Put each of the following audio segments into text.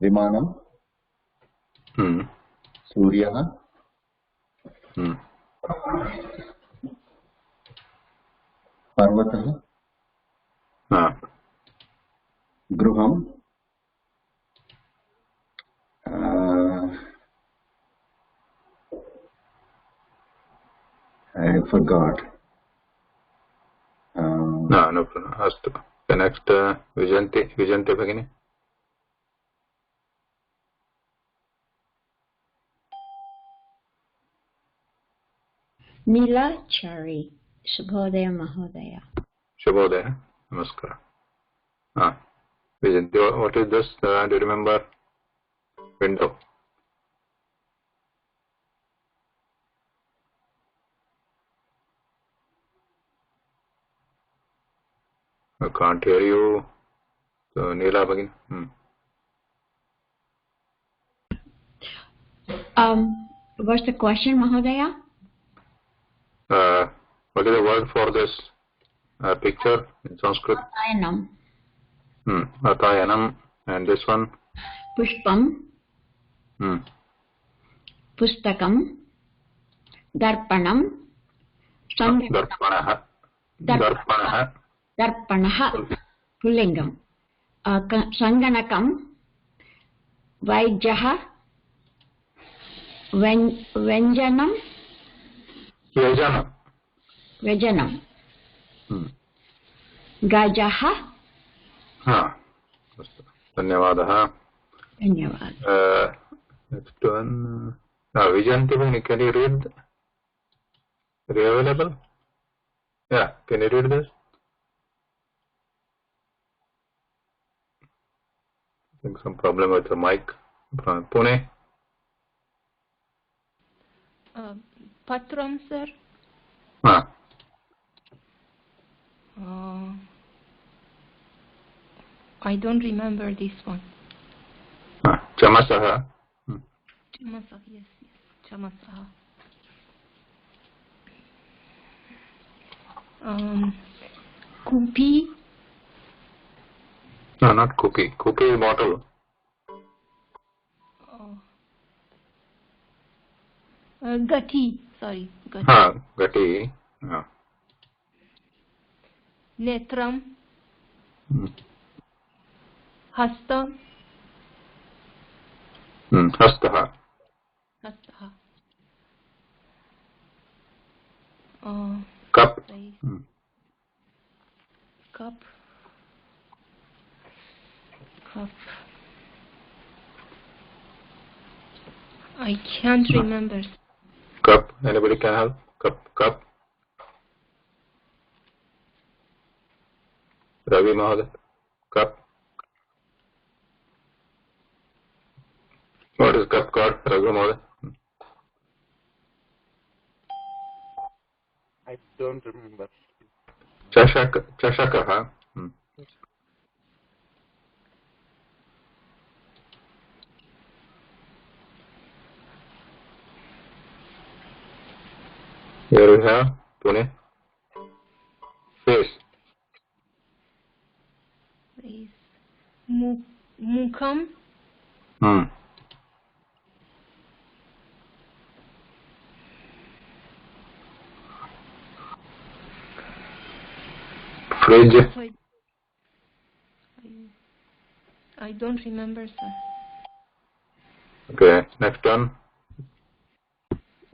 विमानं सूर्यः पर्वतः गृहं I forgot. No problem. Astu. The next Vijanti Bhagini. Nilachari. Shubhodaya Mahodaya. Shubhodaya. Namaskar. Vijanti, what is this? Do you remember? Window. I can't hear you. So, Neela Bhagini. What's the question, Mahodaya? What is the word for this picture in Sanskrit? Atayanam. Atayanam. And this one? Pushpam. Pustakam. Darpanam. Darpanaha. Darpanaha. Pullingam. Sanganakam. Vaidyaha. Venjanam. Vejanam. Gajaha. धन्यवादः. Next one. Vijanti, can you read? Are you available? Yeah, can you read this? I think some problem with the mic. Pune. Patram, sir. I don't remember this one. Chamasaha. Chamasaha, yes. Chamasaha. Kupi. No, not Kupi. Kupi is bottle. Gati. Sorry. Gati. Gati. Yeah. Netram. Hasta. Hastaha. Cup. Cup. I can't remember. Cup. Anybody can help? Cup. Ravi Mahoday. Cup. What is cup called, Ravi Mahoday? I don't remember. Chashakaha. Here we have Pune. Face. Mukham. Fridge. I don't remember, sir. Okay, next one.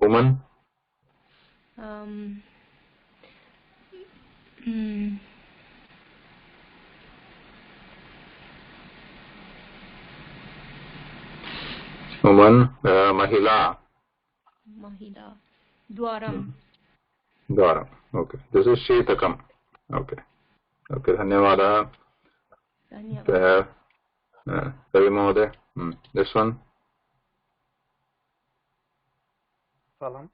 Woman. Woman. Mahila. Dwaram. Okay. This is Sheetakam. Okay. Dhanyawada. Ravi Mahoday. This one. Salam.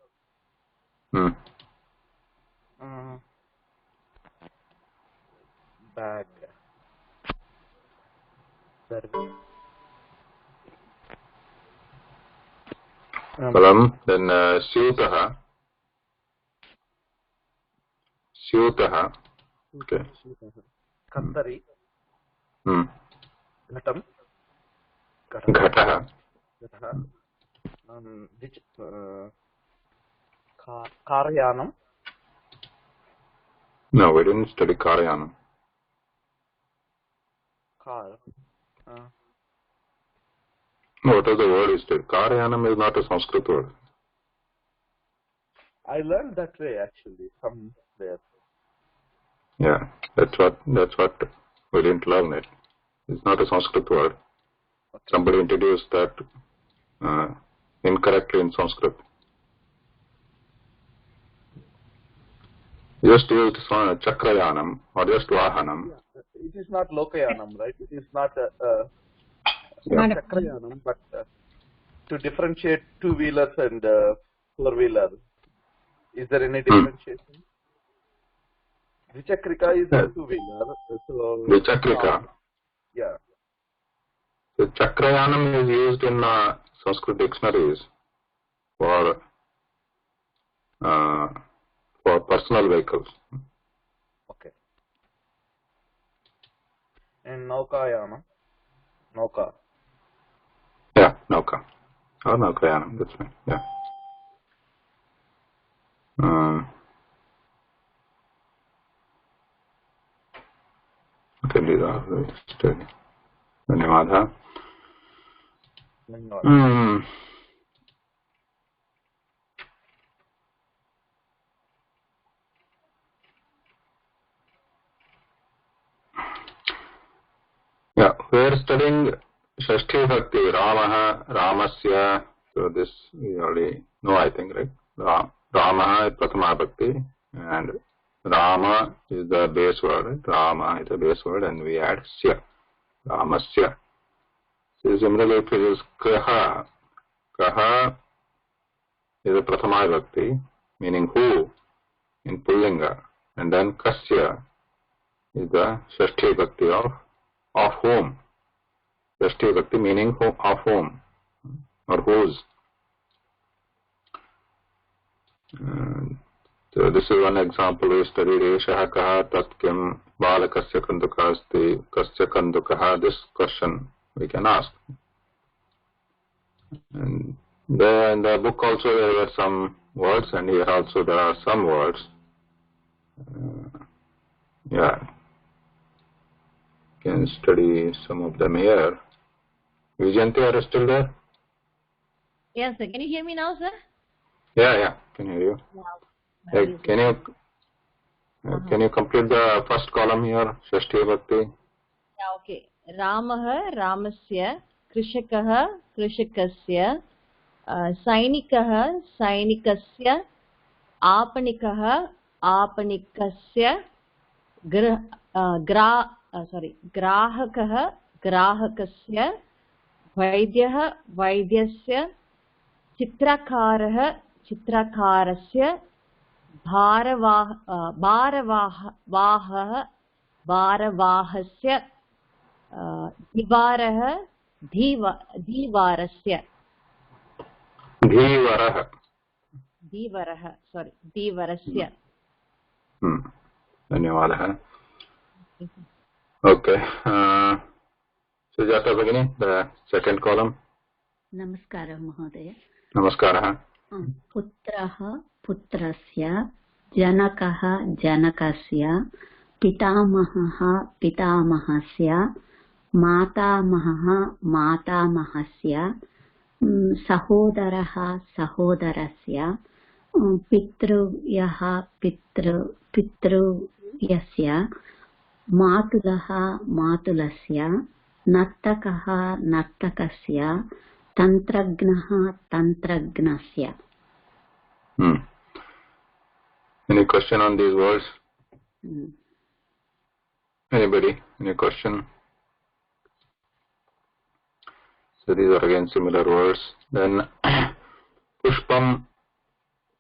Bag. Service. Salam. Then Syutaha. Okay. Kattari. Ghatam. Ghataha. Which Karyanam? No, we didn't study Karyanam. Kar. No, what was the word you studied? Karyanam is not a Sanskrit word. I learned that way actually somewhere. Yeah, that's what we didn't learn it. It's not a Sanskrit word. Okay. Somebody introduced that incorrectly in Sanskrit. Just used Chakrayanam or just Vahanam. Yeah, it is not Lokayanam, right? It is not Not a- Chakrayanam, but to differentiate two-wheelers and four-wheeler, is there any differentiation? Dvichakrika is a two-wheeler, so Dvichakrika. yeah. So Chakrayanam is used in Sanskrit dictionaries for personal vehicles. Okay. And Naukayana, Nauka. Yeah, Nauka. Or Naukayanam, that's right. Yeah. Okay, these are studied. Dhanyawad. Yeah, we are studying Shashti Bhakti, Ramaha, Ramasya. So this we already know, I think, right? Ramaha is Prathama Bhakti, and Rama is the base word. Right? Rama is the base word, and we add Sya, Ramasya. So similarly, if it is Kaha, Kaha is a Prathama Bhakti, meaning who in Pullinga, and then Kasya is the Shashti Bhakti of whom. Shashti Bhakti meaning of whom or whose. So this is one example we studied. Eshaha kaha tat kim balakasya kanduka asti kasya kandukaha. This question we can ask. And there in the book also there were some words, and here also there are some words. Yeah. Can study some of them here. Vijayanti, are you still there? Yes, sir. Can you hear me now, sir? Yeah, can hear you. Hey, can you complete the first column here, Shashti Bhakti? Yeah, okay. Ramah, Ramasya, Krishakah, Krishakasya, Sainikah, Sainikasya, Apanikah, Apanikasya, Grahakah, Grahakasya, Vaidyah, Vaidyasya, Chitrakarah, Chitrakarasya, Bharavahah, Bharavahasya, Divarah, Divarasya. Divarasya. Dhanyawadaha. Okay. Sujata Bhagini, the second column. Namaskara Mahodaya. Namaskaraha. Putraha putrasya janakaha janakasya pitamahaha pitamahasya matamahaha matamahasya sahodaraha sahodarasya pitruyaha pitruyasya matulaha matulasya nattakaha nattakasya tantragnaha tantragnasya. Any question on these words? Anybody? Any question? So these are again similar words. Then Pushpam,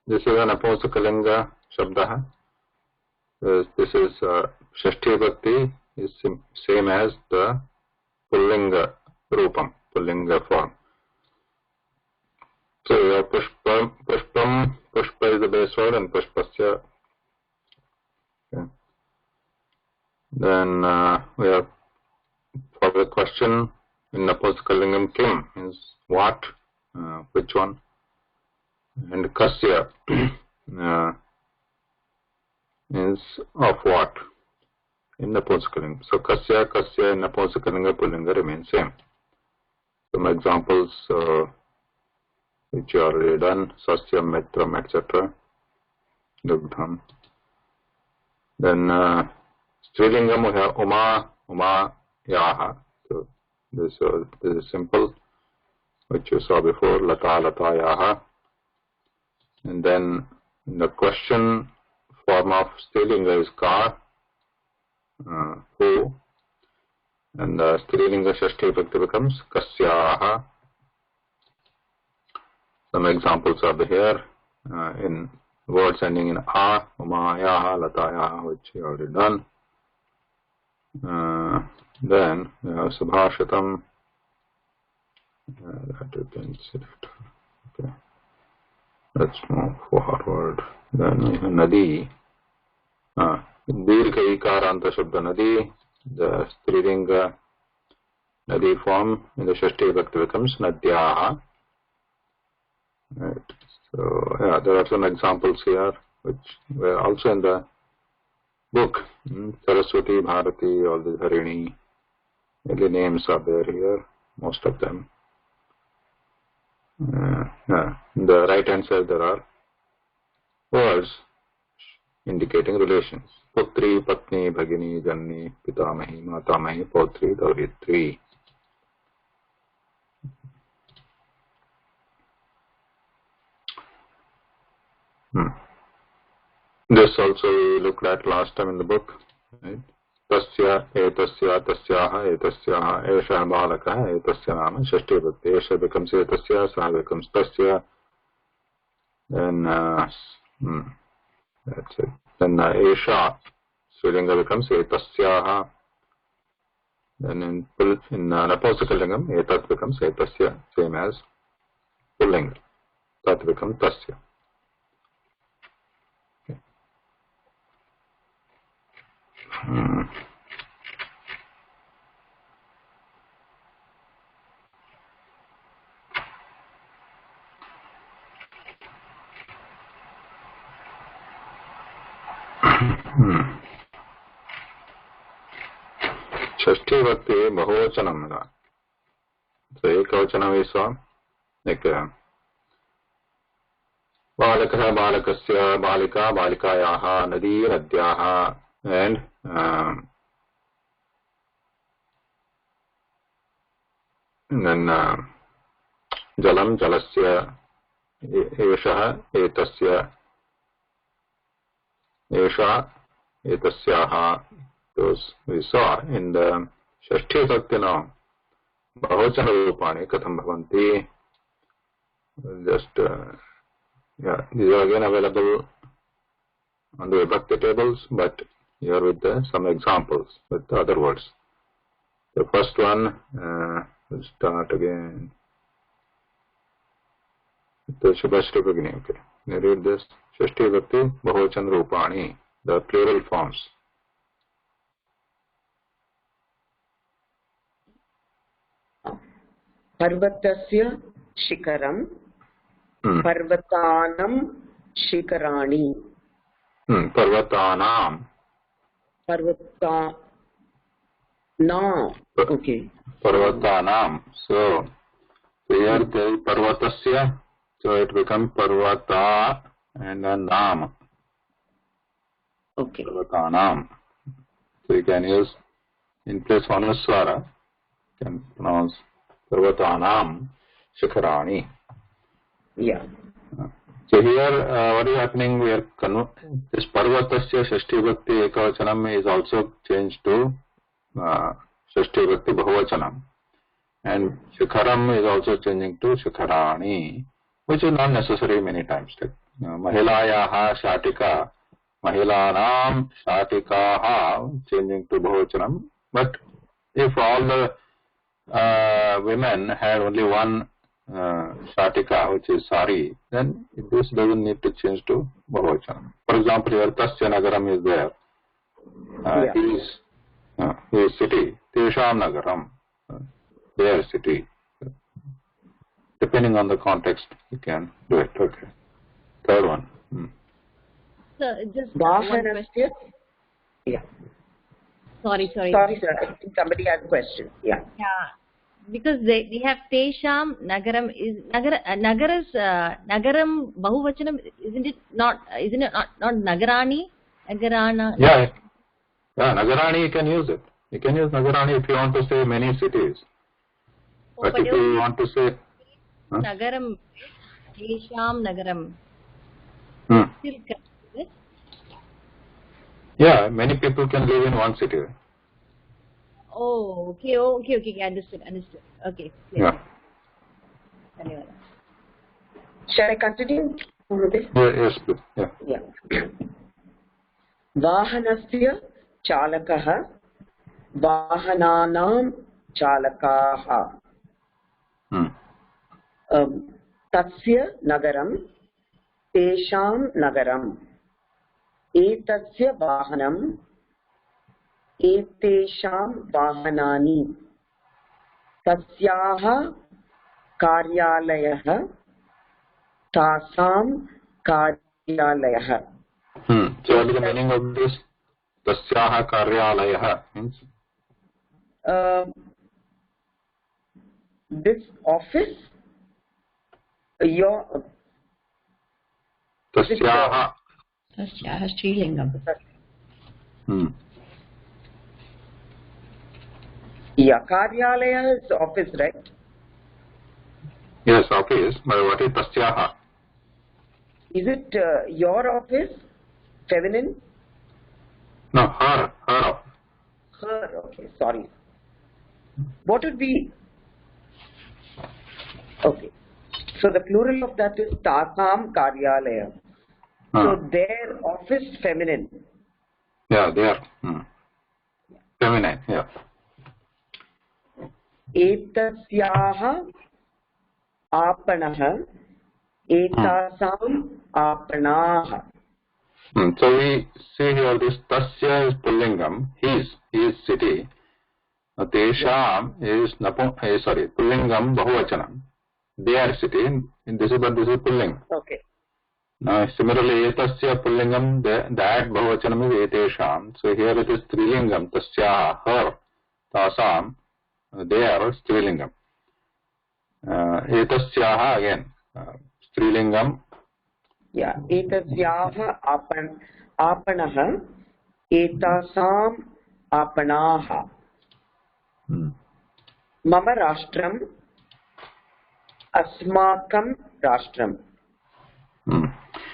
this is an Apostakalinga Shabdaha. This is Shashti Bhakti, is same as the Pullinga Rupam, Pullinga form. So we have Pushpam, Pushpa is the base word, and Pushpasya. Okay. Then we have for the question, in Napusakalingam kim means what, which one, and kasya means of what in Napusakalingam. So kasya in Napusakalingam Pullinga remain same. Some examples which you already done: sasyam, mitram, etc. Dugdham. Then Strilingam we have Uma, Yaha. So this is simple, which you saw before, Lata, Yaha. And then the question form of Strilinga is Ka, who. And the Strilinga Shashti Bhakti becomes Kasyaha. Some examples are here in words ending in A, Uma, Yaha, Lata, Yaha, which you already done. Then we have Subhashitam. That you can see it. Okay. Let's move forward. Then we have Nadi. Dirgha Ikaranta Shabda Nadi. The Strilinga Nadi form in the Shashti Bhakti becomes Nadyaha. Right. So yeah, there are some examples here which were also in the book. Saraswati, Bharati, all the Harini. The names are there here, most of them. Yeah. In the right hand side there are words indicating relations. Putri, Patni, Bhagini, Janni, Pitamahi, Matamahi, Potri, Davitri. This also we looked at last time in the book. Right? Tasya, etasya, tasyaha, etasyaha, esha balaka, etasya nama, shashti bhakti. Esha becomes etasya, sa becomes tasya. Then, that's it. Then esha, Strilinga becomes etasyaha. Then in Napusakalingam, etat becomes etasya, same as Pullinga. Tat becomes tasya. Shashti Bhakti Bahuvachanam. So Ekavachanam we saw like Balakah, Balakasya, Balika, Balikayaha, Nadi, Nadyaha, and then Jalam, Jalasya, Esha, Etasya, Esha, Etasyaha. Those we saw in the Shashti Bhakti now. Bahuvachana Rupani Katham Bhavanti. Just yeah, these are again available on the Bhakti tables, but here with some examples with the other words. The first one, we'll start again. The Shubhashri Bhagini. Okay, you read this. Shashti Bhakti Bahuvachana Rupani, the plural forms. Parvatasya Shikaram, Parvatanam Shikarani. Parvatanam. Okay. Parvatanam. So here the Parvatasya, so it becomes Parvata and then Nam. Okay. Parvatanam. So you can use in place of Anuswara, you can pronounce Parvatanam Shikarani. Yeah. So here, what is happening? We are this Parvatasya Shashti Bhakti Ekavachanam is also changed to Shashti Bhakti Bahuvachanam, and Shikaram is also changing to Shikarani, which is not necessary many times. Like Mahilayaha Shatika, Mahilanam Shatikaha, changing to Bahuvachanam. But if all the women had only one Shatika, which is sari, then this doesn't need to change to Bahuvachanam. For example, here Tasya Nagaram is there. His city, Tesham Nagaram. their city. Depending on the context, you can do it. Okay. Third one. So just one question. Vahanasya. Yeah. Sorry. Sorry, sir. I think somebody has a question. Yeah. Yeah. Because we have Tesham Nagaram is Nagaram Bahuvachanam, isn't it not Nagarani? Nagarana? Yeah, Nagarani you can use it. You can use Nagarani if you want to say many cities. But if you want to say Nagaram, Tesham Nagaram. Still correct, is it? Yeah, many people can live in one city. Oh, okay. Understood. Okay. Yeah. Anyway. Shall I continue? Yes, please. Yeah. Vahanasya chalakah, vahananam chalakaah. Tasya nagaram, tesham nagaram. Etasya vahanam, etesham vahanani. Tasyaha karyalayah, tasam karyalayah. So what is the meaning of this? Tasyaha karyalayah means? This office, your Tasyaha. Tasyaha Srilingam. Yeah, Karyalaya is office, right? Yes, office. But what is Tasyaha? Is it your office? Feminine? No, her office. Her, okay, sorry. What would be? Okay. So the plural of that is Tasam Karyalaya. So their office feminine. Yeah, they are feminine. Yeah. Etasyaha apanah, etasam apanaah. So we see here this Tasya is Pullingam, his city. Tesham is Pullingam Bahuvachanam, their city. This is Pulling. Okay. Now similarly, Etasya Pullingam, that Bahuvachanam is Etesham. So here it is Strilingam, Tasya, her, Tasam, their Strilingam. Etasyaha again, Strilingam. Yeah, etasyaha apanah, etasam apanaah. Mama rashtram, asmakam rashtram.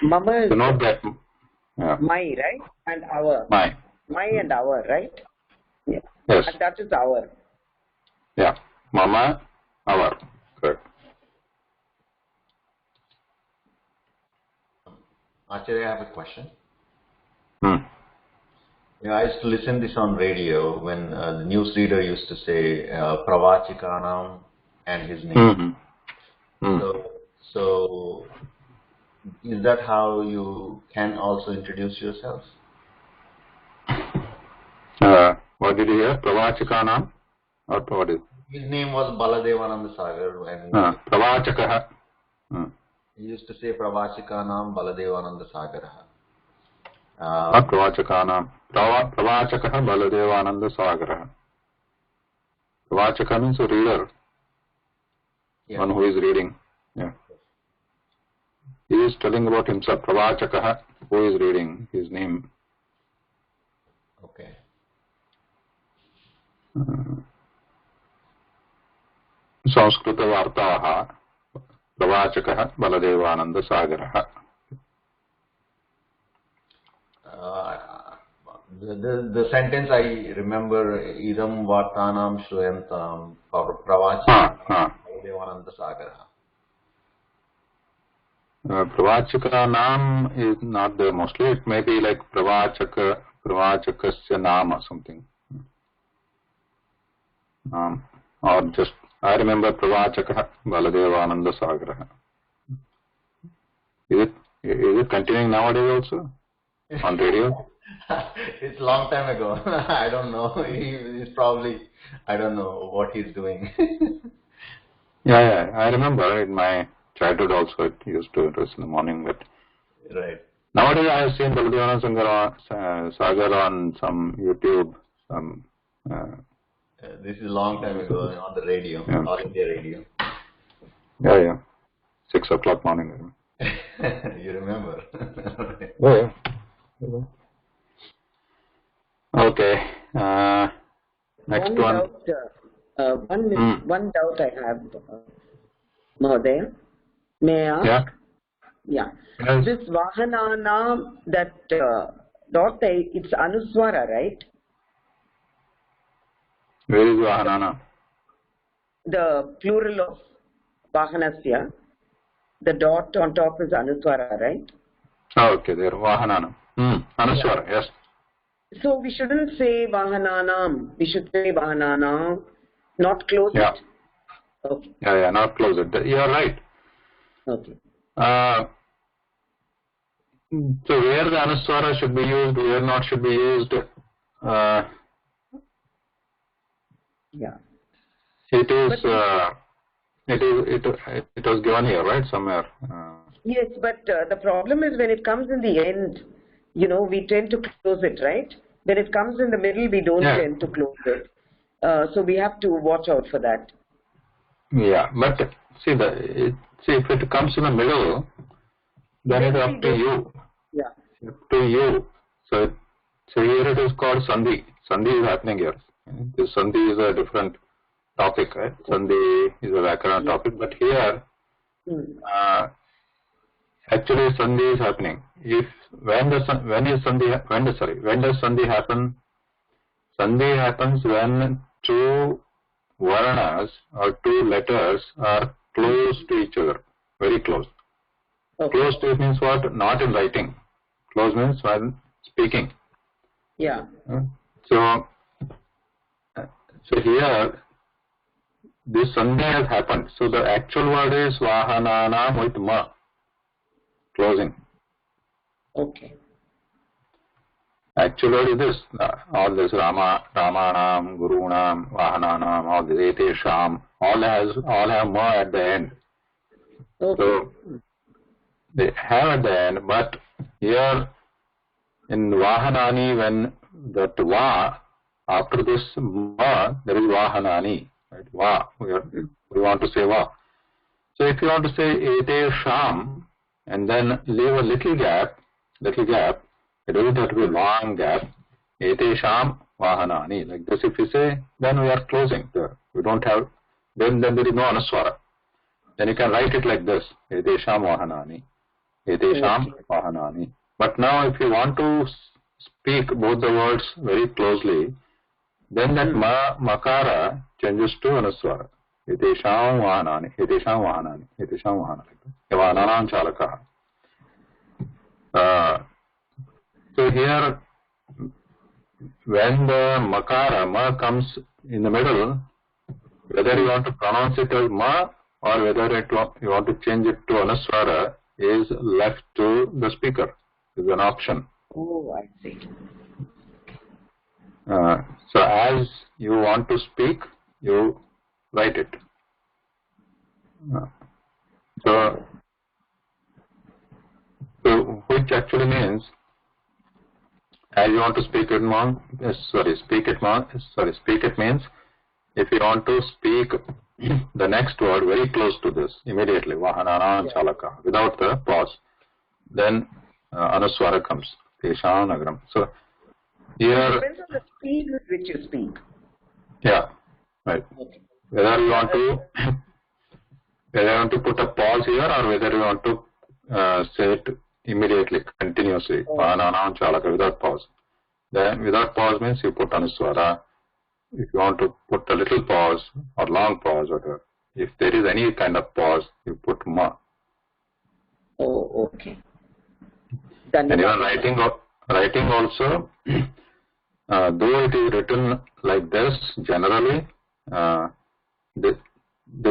Mama is So note that. my, right? And our. My and our, right? Yeah. Yes. And that is our. Yeah. Mama, our. Correct. Acharya, I have a question. I used to listen this on radio when the newsreader used to say Pravachikanam and his name. So is that how you can also introduce yourself? What did you hear? Pravachikanam? Or what is? His name was Baladevananda Sagar. And Pravachakaha. he used to say Pravachikanam Baladevananda Sagaraha. Pravachakanam. Pravachakaha Baladevananda Sagaraha. Pravachaka means a reader. One who is reading. Yeah. He is telling about himself. Pravachakaha, who is reading his name. Okay. Samskrita Vartaha Pravachakaha Baladevananda Sagaraha. The sentence I remember, Idam Vartanam Shruyantam Pravachaka Baladevananda Sagaraha. Pravachaka is not there mostly. It may be like Pravachakasya Nam or something. Or just, I remember Pravachaka Baladevananda Sagaraha. Is it continuing nowadays also on radio? It's a long time ago. I don't know. He's probably, I don't know what he's doing. Yeah, I remember in my childhood also it used to address in the morning, but Right. nowadays I have seen Baladevananda Sagar on some YouTube, some This is a long time ago on the radio, Yeah. All India Radio. yeah, 6 o'clock morning. You remember? Yeah. Okay. Next One one. doubt, one doubt I have, Mahodaya. May I ask? Yeah. Yeah. Yes. This Vahanana, that dot, it's Anuswara, right? Where is Vahanana? The plural of Vahanasya, the dot on top is Anuswara, right? Oh, okay, there. Vahanana. Anuswara, yes. So we shouldn't say Vahananam. We should say Vahanana, not close Yeah. it. Okay. Yeah, not close it. You are right. Okay. So where the Anuswara should be used, where not should be used, Yeah. it was given here, right, somewhere. Yes, but the problem is when it comes in the end, we tend to close it, right? When it comes in the middle, we don't Yeah. tend to close it. So we have to watch out for that. Yeah, but see if it comes in the middle, then it's up to you. Yeah. Up to you. So here it is called Sandhi. Sandhi is happening here. This Sandhi is a different topic, right? Sandhi is a Vyakarana topic, but here actually Sandhi is happening. When does Sandhi happen? Sandhi happens when two Varanas or two letters are close to each other, very close. Okay. Close to means what? Not in writing. Close means when speaking. Yeah. So here, this Sandhi has happened. So the actual word is Vahanana with Ma. Closing. Okay. Actual word is this. All this Ramanam, Gurunam, Vahananam, all this Etesham, all have Ma at the end. Okay. So they have at the end, but here in Vahanani, when that Va, after this Ma, there is Vahanani. Right? Va, we want to say Va. So if you want to say Ete Sham, and then leave a little gap, it doesn't have to be a long gap. Ete Sham Vahanani. Like this, if you say, then we are closing there. We don't have, then there is no Anuswara. Then you can write it like this. Ete Sham Vahanani. Ete Sham Vahanani. But now if you want to speak both the words very closely, then that Makara changes to Anuswara. Etesham Vahanani, Etesham Vahanani, Etesham Vahanani. Vahananam Chalakaha. So here, when the Makara, Ma comes in the middle, whether you want to pronounce it as Ma or whether you want to change it to Anuswara is left to the speaker. Is an option. Oh, I see. So as you want to speak, you write it. So which actually means as you want to speak it means if you want to speak the next word very close to this immediately, Vahanana Chalaka, without the pause, then Anuswara comes. Tesha Nagaram. So here, It depends on the speed with which you speak. yeah, right. Okay. Whether you want to put a pause here or whether you want to say it immediately, continuously, Vahanana Chalaka, without pause. Then without pause means you put Anuswara. If you want to put a little pause or long pause, whatever. If there is any kind of pause, you put Ma. Oh, okay. And even writing also, though it is written like this generally, there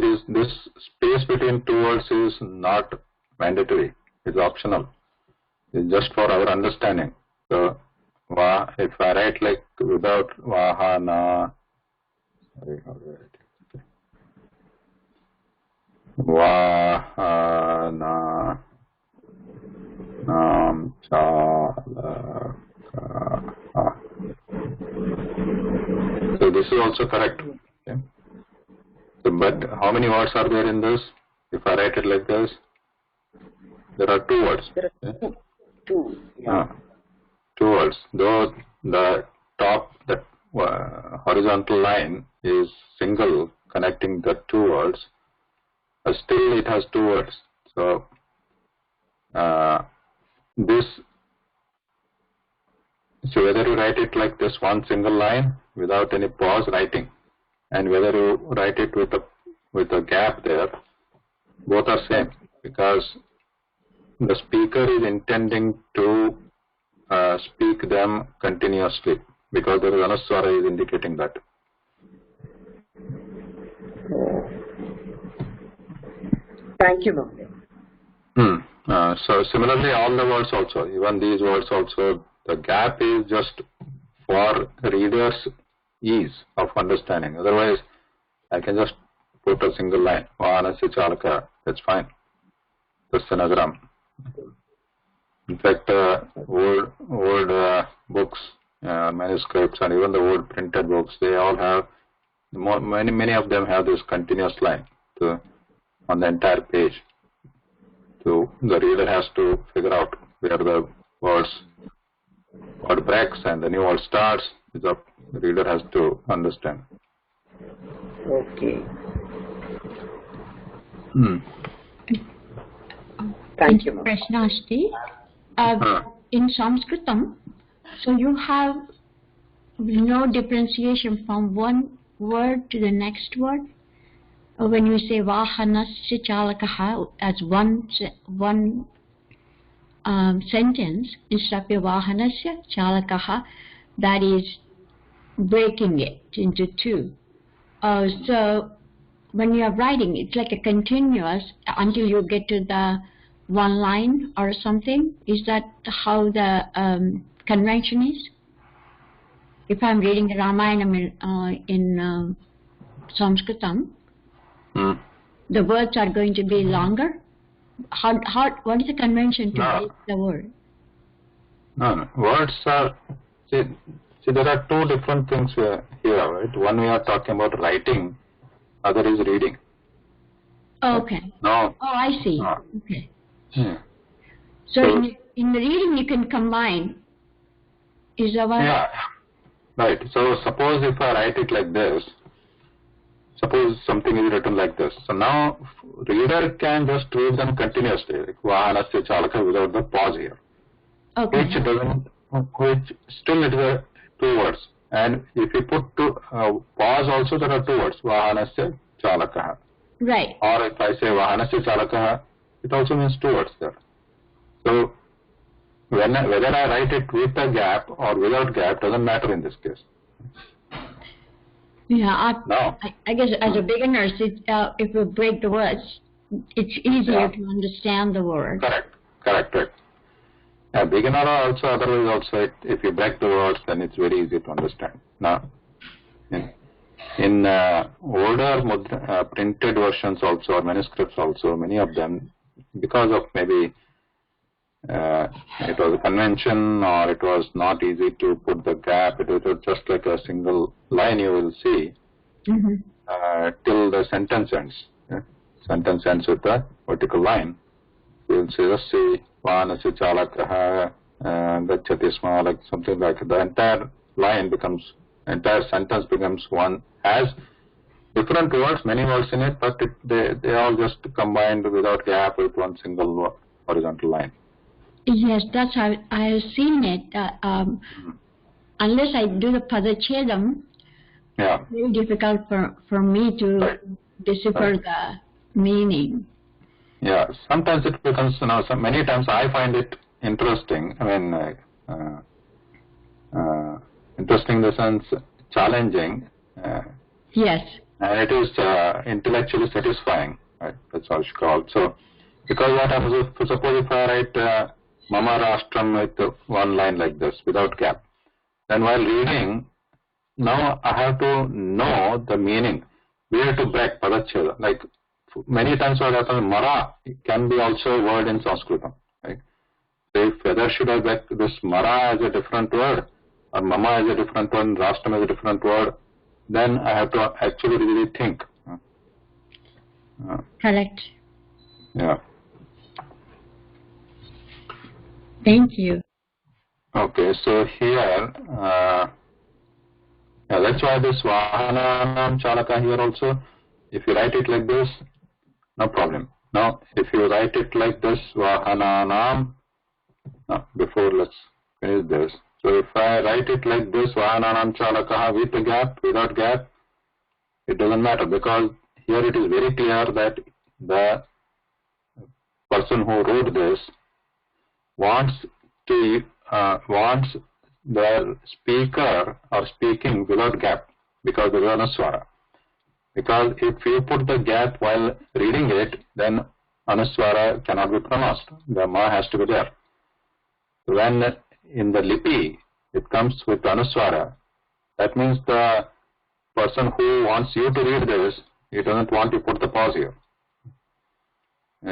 is this space between two words is not mandatory. It's optional. It's just for our understanding. So If I write like without vahana, vahana nam chalaka. So this is also correct. Okay. So, but how many words are there in this? If I write it like this, there are 2 words. There are Okay. two. Yeah. 2 words. Though the top, the horizontal line is single connecting the 2 words, but still it has 2 words. So so whether you write it like this one single line without any pause writing, and whether you write it with a gap there, both are same, because the speaker is intending to speak them continuously, because there is anuswara is indicating that. Thank you, Mahoday. So similarly, all the words also, even these words also, the gap is just for reader's ease of understanding. Otherwise, I can just put a single line, vahanasya chalaka, that's fine. Tasya nagaram. In fact, old books, manuscripts, and even the old printed books, they all have, many of them have this continuous line on the entire page. So the reader has to figure out where the word breaks and the new word starts. The reader has to understand. Okay. Thank you, Mahoday. Prashna Asti. In Sanskritam, so you have no differentiation from one word to the next word. When you say vahanasya chalakaha as one sentence, instead of vahanasya chalakaha, that is breaking it into 2. So when you are writing, it's like a continuous until you get to the one line or something. Is that how the convention is? If I'm reading the Ramayana in Sanskritam, the words are going to be longer. What is the convention to break the word? No. Words are, see, there are 2 different things here, right? One we are talking about writing, other is reading. Oh, okay. No. Oh, I see. Okay. So in the reading you can combine. Is that what? Yeah. Right. So suppose if I write it like this, suppose something is written like this. So now reader can just read them continuously, like vahanasya chalaka without the pause here. Okay. Which still it is 2 words. And if you put pause also, there are 2 words, vahanasya chalakaha. Right. Or if I say vahanasya chalakaha, it also means 2 words there. So whether I write it with a gap or without gap doesn't matter in this case. Yeah, No. I guess as a beginner, if you break the words, it's easier to understand the word. Correct. A beginner also, otherwise also, if you break the words, then it's very easy to understand. Now, in older printed versions also, or manuscripts also, many of them, because of maybe it was a convention or it was not easy to put the gap, it was just like a single line you will see till the sentence ends. Sentence ends with a vertical line. You will just see vahanasya chalakaha gacchati sma, like something like that. The entire sentence becomes one, has different words, many words in it, but they all just combined without gap with one single horizontal line. Yes, that's how I have seen it. Unless I do the padachedam, it's very difficult for me to decipher the meaning. Yeah, sometimes it becomes, many times I find it interesting. I mean, interesting in the sense challenging. Yes. And it is intellectually satisfying, right? That's how it's called. So, because what happens, suppose if I write Mama Rashtram with one line like this, without gap. then while reading, now I have to know the meaning, where to break padacheda. Like many times what happens, mara can be also a word in Sanskrit, right? So if whether should I break this mara as a different word, or mama as a different word, rashtam as a different word, then I have to actually really think. Correct. Yeah. Thank you. Okay, so here, that's why this vahananam chalaka here also, if you write it like this, no problem. Now, if you write it like this, vahananam, before let's finish this. So if I write it like this, vahananam chalaka with a gap, without gap, it doesn't matter, because here it is very clear that the person who wrote this wants the speaker or speaking without gap, because there is anuswara. Because if you put the gap while reading it, then anuswara cannot be pronounced. The ma has to be there. When in the lipi it comes with anuswara, that means the person who wants you to read this, he doesn't want to put the pause here.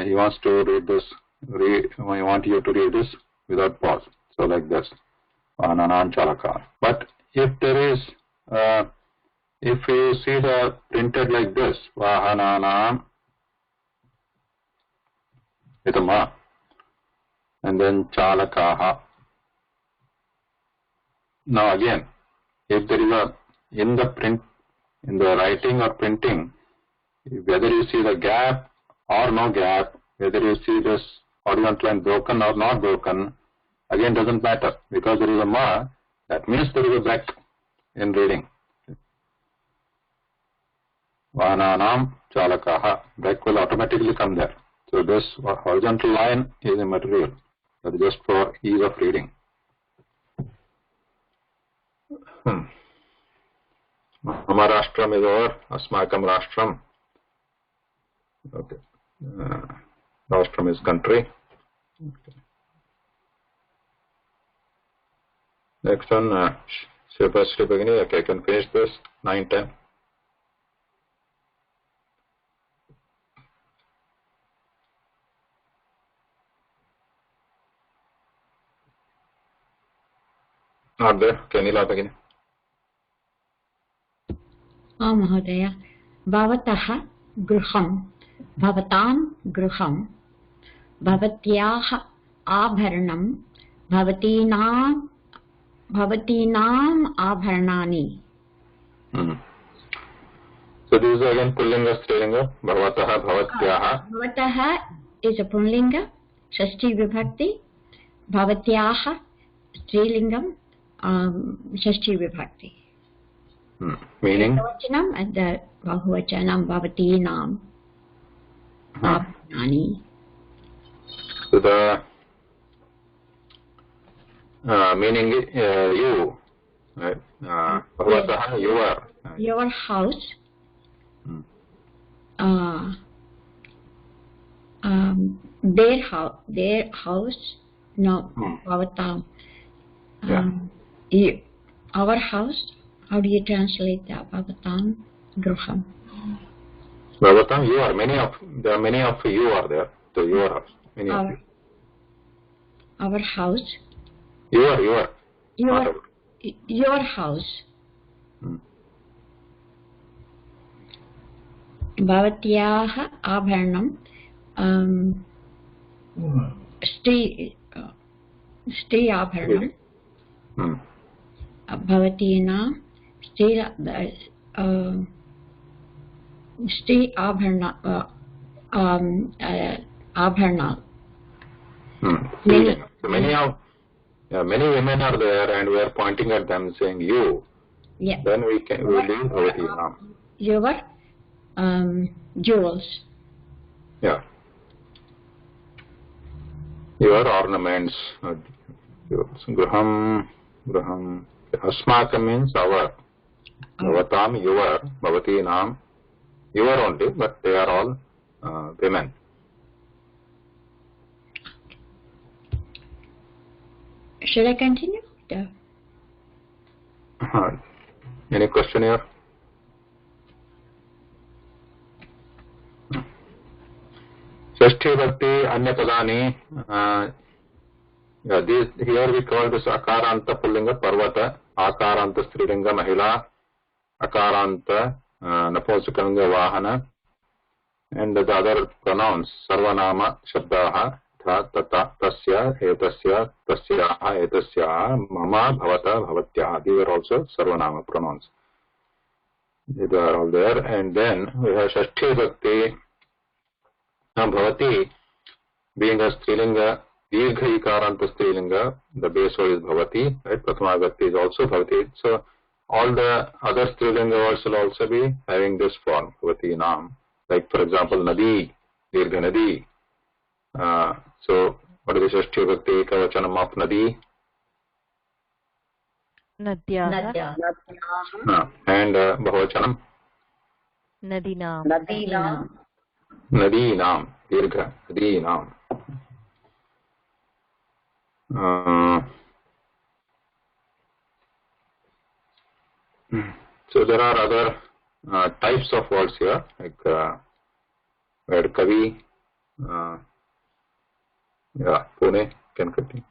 He wants to read this. He wants you to read this without pause. So like this, vahananam chalaka. But if there is, if you see the printed like this, vahananam with a ma, and then chalakaha. Now again, if there is a in the print, in the writing or printing, whether you see the gap or no gap, whether you see this horizontal line broken or not broken, again doesn't matter, because there is a ma, that means there is a break in reading. Vahananam chalakaha, break will automatically come there. So this horizontal line is immaterial, that is just for ease of reading. Mama Rashtram is over, Asmakam Rashtram. Okay. Rashtram is country. Okay. Next one, Shilpa Shri Bhagini. Okay, I can finish this. 9-10. Not there. Okay, Neela Bhagini. महोदय भवतः गृहं भवतां गृहं भवत्याः आभरणं भवतीनाम् आभरणानि. So this is again Pullinga Strilinga. Bhavatah Bhavatyah. Bhavatah is a Pullinga, Shashti Vibhakti. Bhavatyah Strilingam, Shashti Vibhakti. Meaning? Ekavachanam and the Bahuvachanam Bhavatinam Abharani. So the meaning you, right? Bhavatah, you are. Your house. Their house. No, Bhavatam. Our house. How do you translate that? Bhavatam Gruham. Bhavatam, you are. There are many of you are there. So your house. Many of you. Our house. Your house. Bhavatyaha Abharanam. Stri Abharanam. Bhavatina. Stri Abharana. Abharana. Many women are there, and we are pointing at them saying you. Yeah. Then we leave over here. Your jewels. Yeah. Your ornaments. Graham. Asmaka means our. Bhavatam, your. Bhavatinam, your only, but they are all women. Should I continue? Any question here? Shashti Bhakti, Anya Padani. Here we call this Akaranta Pullinga Parvata, Akaranta Strilinga Mahila, Akaranta Napunsakanga Vahana, and the other pronouns Sarvanama Shabdaha, Tata, Tasya, Etasya, Tasyaha, Etasyaha, Mama, Bhavata, Bhavatyaha. These are also Sarvanama pronouns. These are all there. And then we have Shashti Bhakti. Now Bhavati being a Strilinga, Dirgha Ikaranta Strilinga, the base word is Bhavati, right? Prathama Bhakti is also Bhavati. So all the other Strilinga words will also be having this form, Bhavati Nam. Like for example, Nadi, Dirgha Nadi. So what is the Shashti Bhakti Kavachanam of Nadi? Nadya. And Bahuvachanam? Nadinam. Nadinam, Dirgha, Nadinam. So there are other types of words here, like where Kavi, Pune can continue.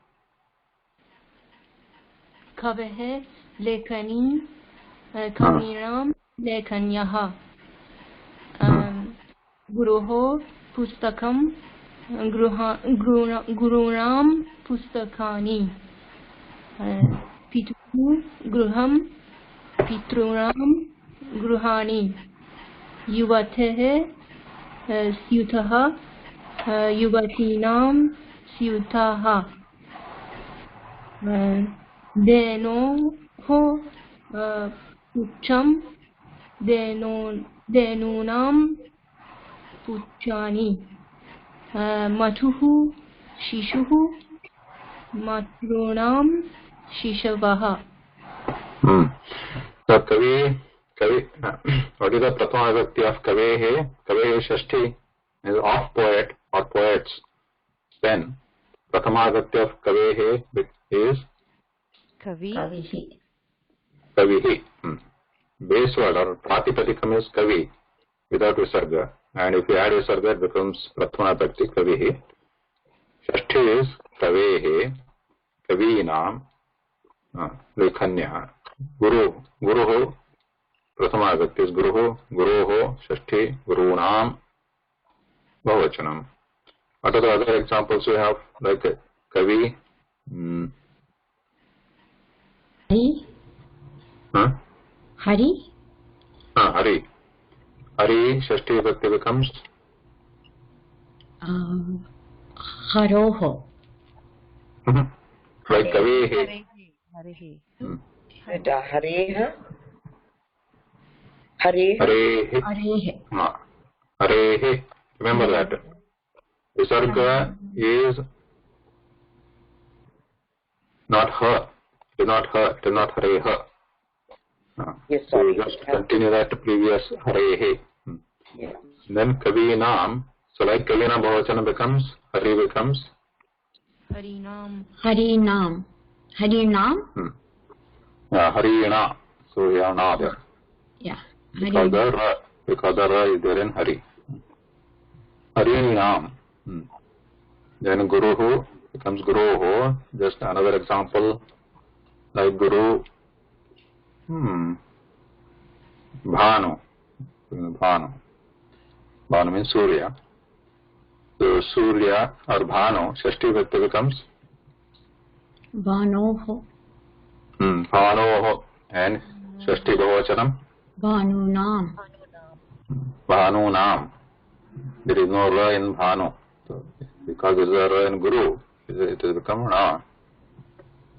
Kaveh, Lekani, Kaviram, Lekanyaha. Guruho, Pustakam, Gurunam, Pustakani. Pitu, Gruham, Pitruram, Gruhani. Yuvatehe, Syutaha, Yuvatinam, Syutaha. Deno ho, Pucham, Denunam, Puchani. Matuhu, Shishuhu, Matrunam, Shishavaha. So Kavi, what is the Prathama Vibhakti of Kavehe? Kavehe Shashti is of poet or poets. Then Prathama Vibhakti of Kavehe is Kavihi. Kavihi. Base word or Pratipadikam is Kavi without Visarga. And if you add Visarga, it becomes Prathama Vibhakti Kavihi. Shashti is Kavehe, Kavinam, Lekhanyaha. Guruho, Prathama Vibhakti is Guruho, Guruho, Shashti, Gurunam, Bahuvachanam. What are the other examples we have? Like Kavi, Hari? Hari. Hari, Shashti Vibhakti becomes? Haroho. Like Kavehe. Harihi. Hareha. Hareha. Harehe. Harehe. Remember that. Visarga is not her. It is not her. It is not Hareha. Yes, So sorry. just continue that previous Harehe. Yeah. Then Kavinam. So like Kavinam Bahuvachanam becomes, Hari becomes? Harinam. Harinam. Harinam? Harina. So we have Na there. Yeah. Because the Ra is there in Hari. Harinam. Then Guruhu becomes Guruho. Just another example like Guru. Bhanu. Bhanu. Bhanu means Surya. So Surya or Bhanu, Shashti Vibhakti becomes? Bhanoho. Bhanoho. And Shashti Bahuvachanam? Bhanunam. Bhanunam. There is no Ra in Bhanu. So because there is a Ra in Guru, it has become Na.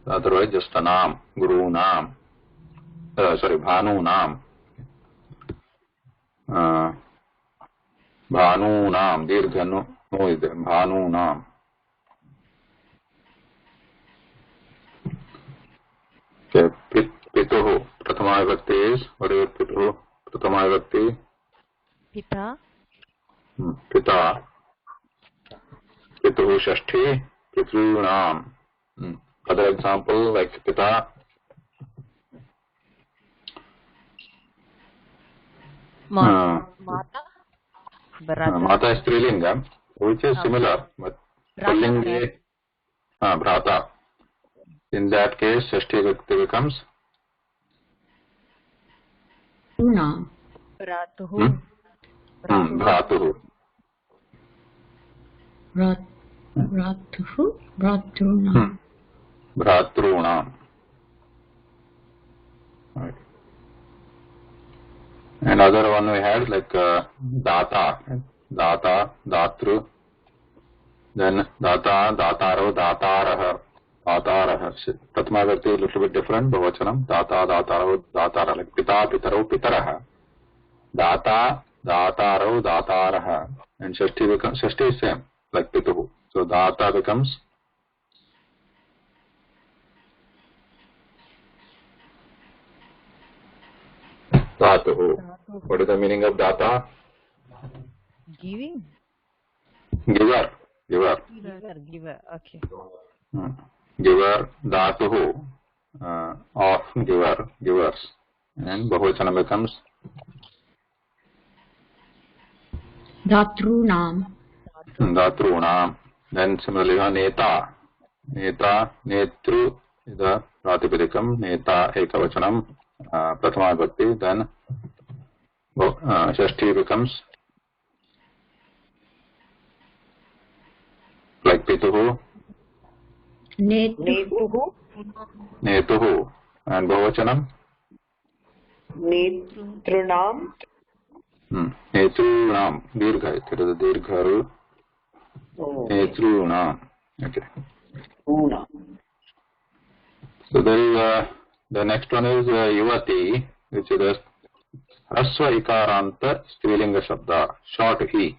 Otherwise just a Nam. Guru Nam. Bhanu Nam. Bhanu Nam. Dirgha no is there. Bhanu Nam. Okay. Pituhu. Prathama Vibhakti is, what is Pituhu? Prathama Vibhakti? Pita. Pita. Pituhu Shashti. Pitrunam. Other example like Pita. Mata. Brata. Mata is Strilinga, which is similar, but Pullinga, Bhrata. In that case, Shashti Vikti becomes Una. Bratuhu. Bhratuhu. Bratuhu. Bratruna. Bhratruna. Right. Another one we had like Data, Data, Datru, then Data, Dataro, Dataraha, Dataraha. Prathama Vyakti is a little bit different, Bhavachanam, Data, Dataro, Datara, like Pita, Pitaro, Pitaraha. Data, Dataro, Dataraha. And Shashti becomes, Shashti is same, like Pituhu. So Data becomes Dhatuhu. What is the meaning of Data? Giving. Giver. Giver. Okay. Giver. Dhatuhu. Of giver. Givers. And Bahuvachana becomes Datrunam. Dhatrunam. Then similarly, Neta. Neta. Netru is the Pratipadikam. Neta Ekavachanam. Prathama Bhakti. Then Shashti becomes like Pituhu. Netuhu. Netuhu. And Bahuvachanam? Netrunam. Netrunam. Dirgha. There is a Dirgharu. Netrunam. Okay. Una. So there is the next one is Yuvati, which is a Rasva Ikaranta Strilinga Shabda, short He.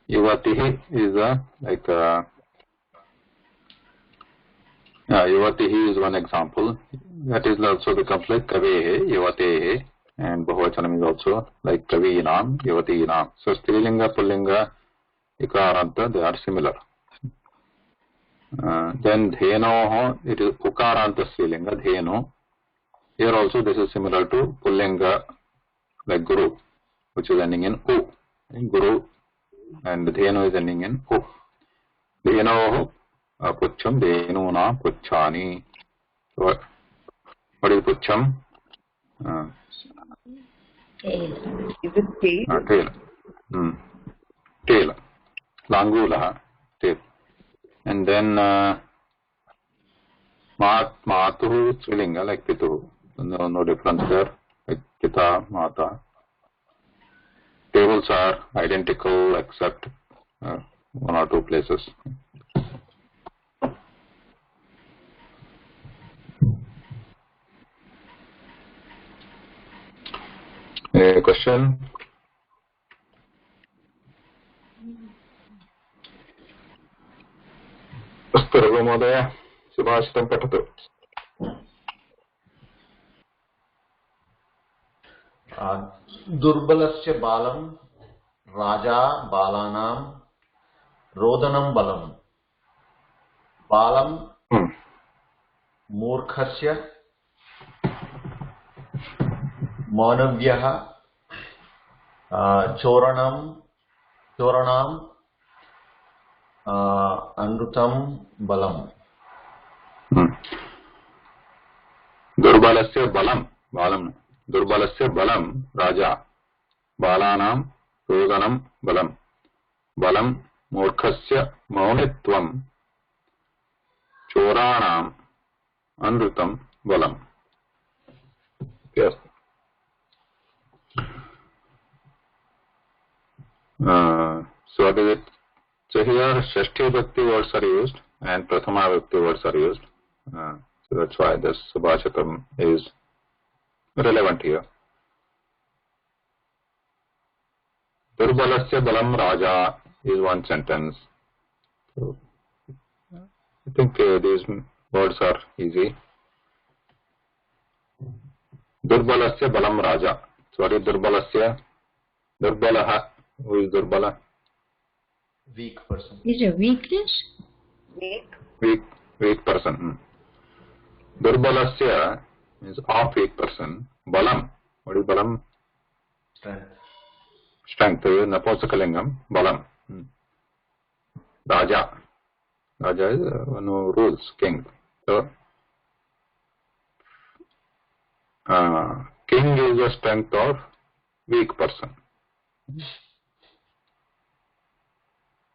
Yuvati is Yuvati is one example. That is also becomes like Kavehe, Yuvate, and Bahuvachanam is also like Kavinam, Yuvatinam. So Strilinga, Pullinga, Ikaranta, they are similar. Then Dheno, it is Ukaranta Strilinga, Dheno. Here also this is similar to Pullinga, like Guru, which is ending in U. Guru, and Dheno is ending in U. Dheno Pucham, Dhenuna Puchani. What is Pucham? Tail. Is it tail? Tail. Tail. Langula, tail. And then Matuhu Strilinga, like Pituhu. No difference there, like Pita, Mata. Tables are identical except one or two places. Any question? अस्तु रघु महोदय सुभाषितं पठतु. दुर्बलस्य बालं राजा बालानां रोदनं बलं. बालं मूर्खस्य मानव्यः चोरणां अनृतं बलं. दुर्बलस्य बलं दुर्बलस्य बलं राजा बालानां रोदनं बलं. बलं मूर्खस्य मौनित्वं चोराणाम् अनृतं बलं. Yes. So what is it? So here Shashti Bhakti words are used and Prathama Bhakti words are used. So that's why this Subhashitam is relevant here. Durbalasya Balam Raja is one sentence. So I think these words are easy. Durbalasya Balam Raja. So what is Durbalasya? Durbalaha. Who is Durbala? Weak person. Is it weakness? Weak person. Durbalasya means of weak person. Balam. What is Balam? Strength. Napusakalingam. Balam. Raja. Raja is one who rules, king. So, king is the strength of weak person.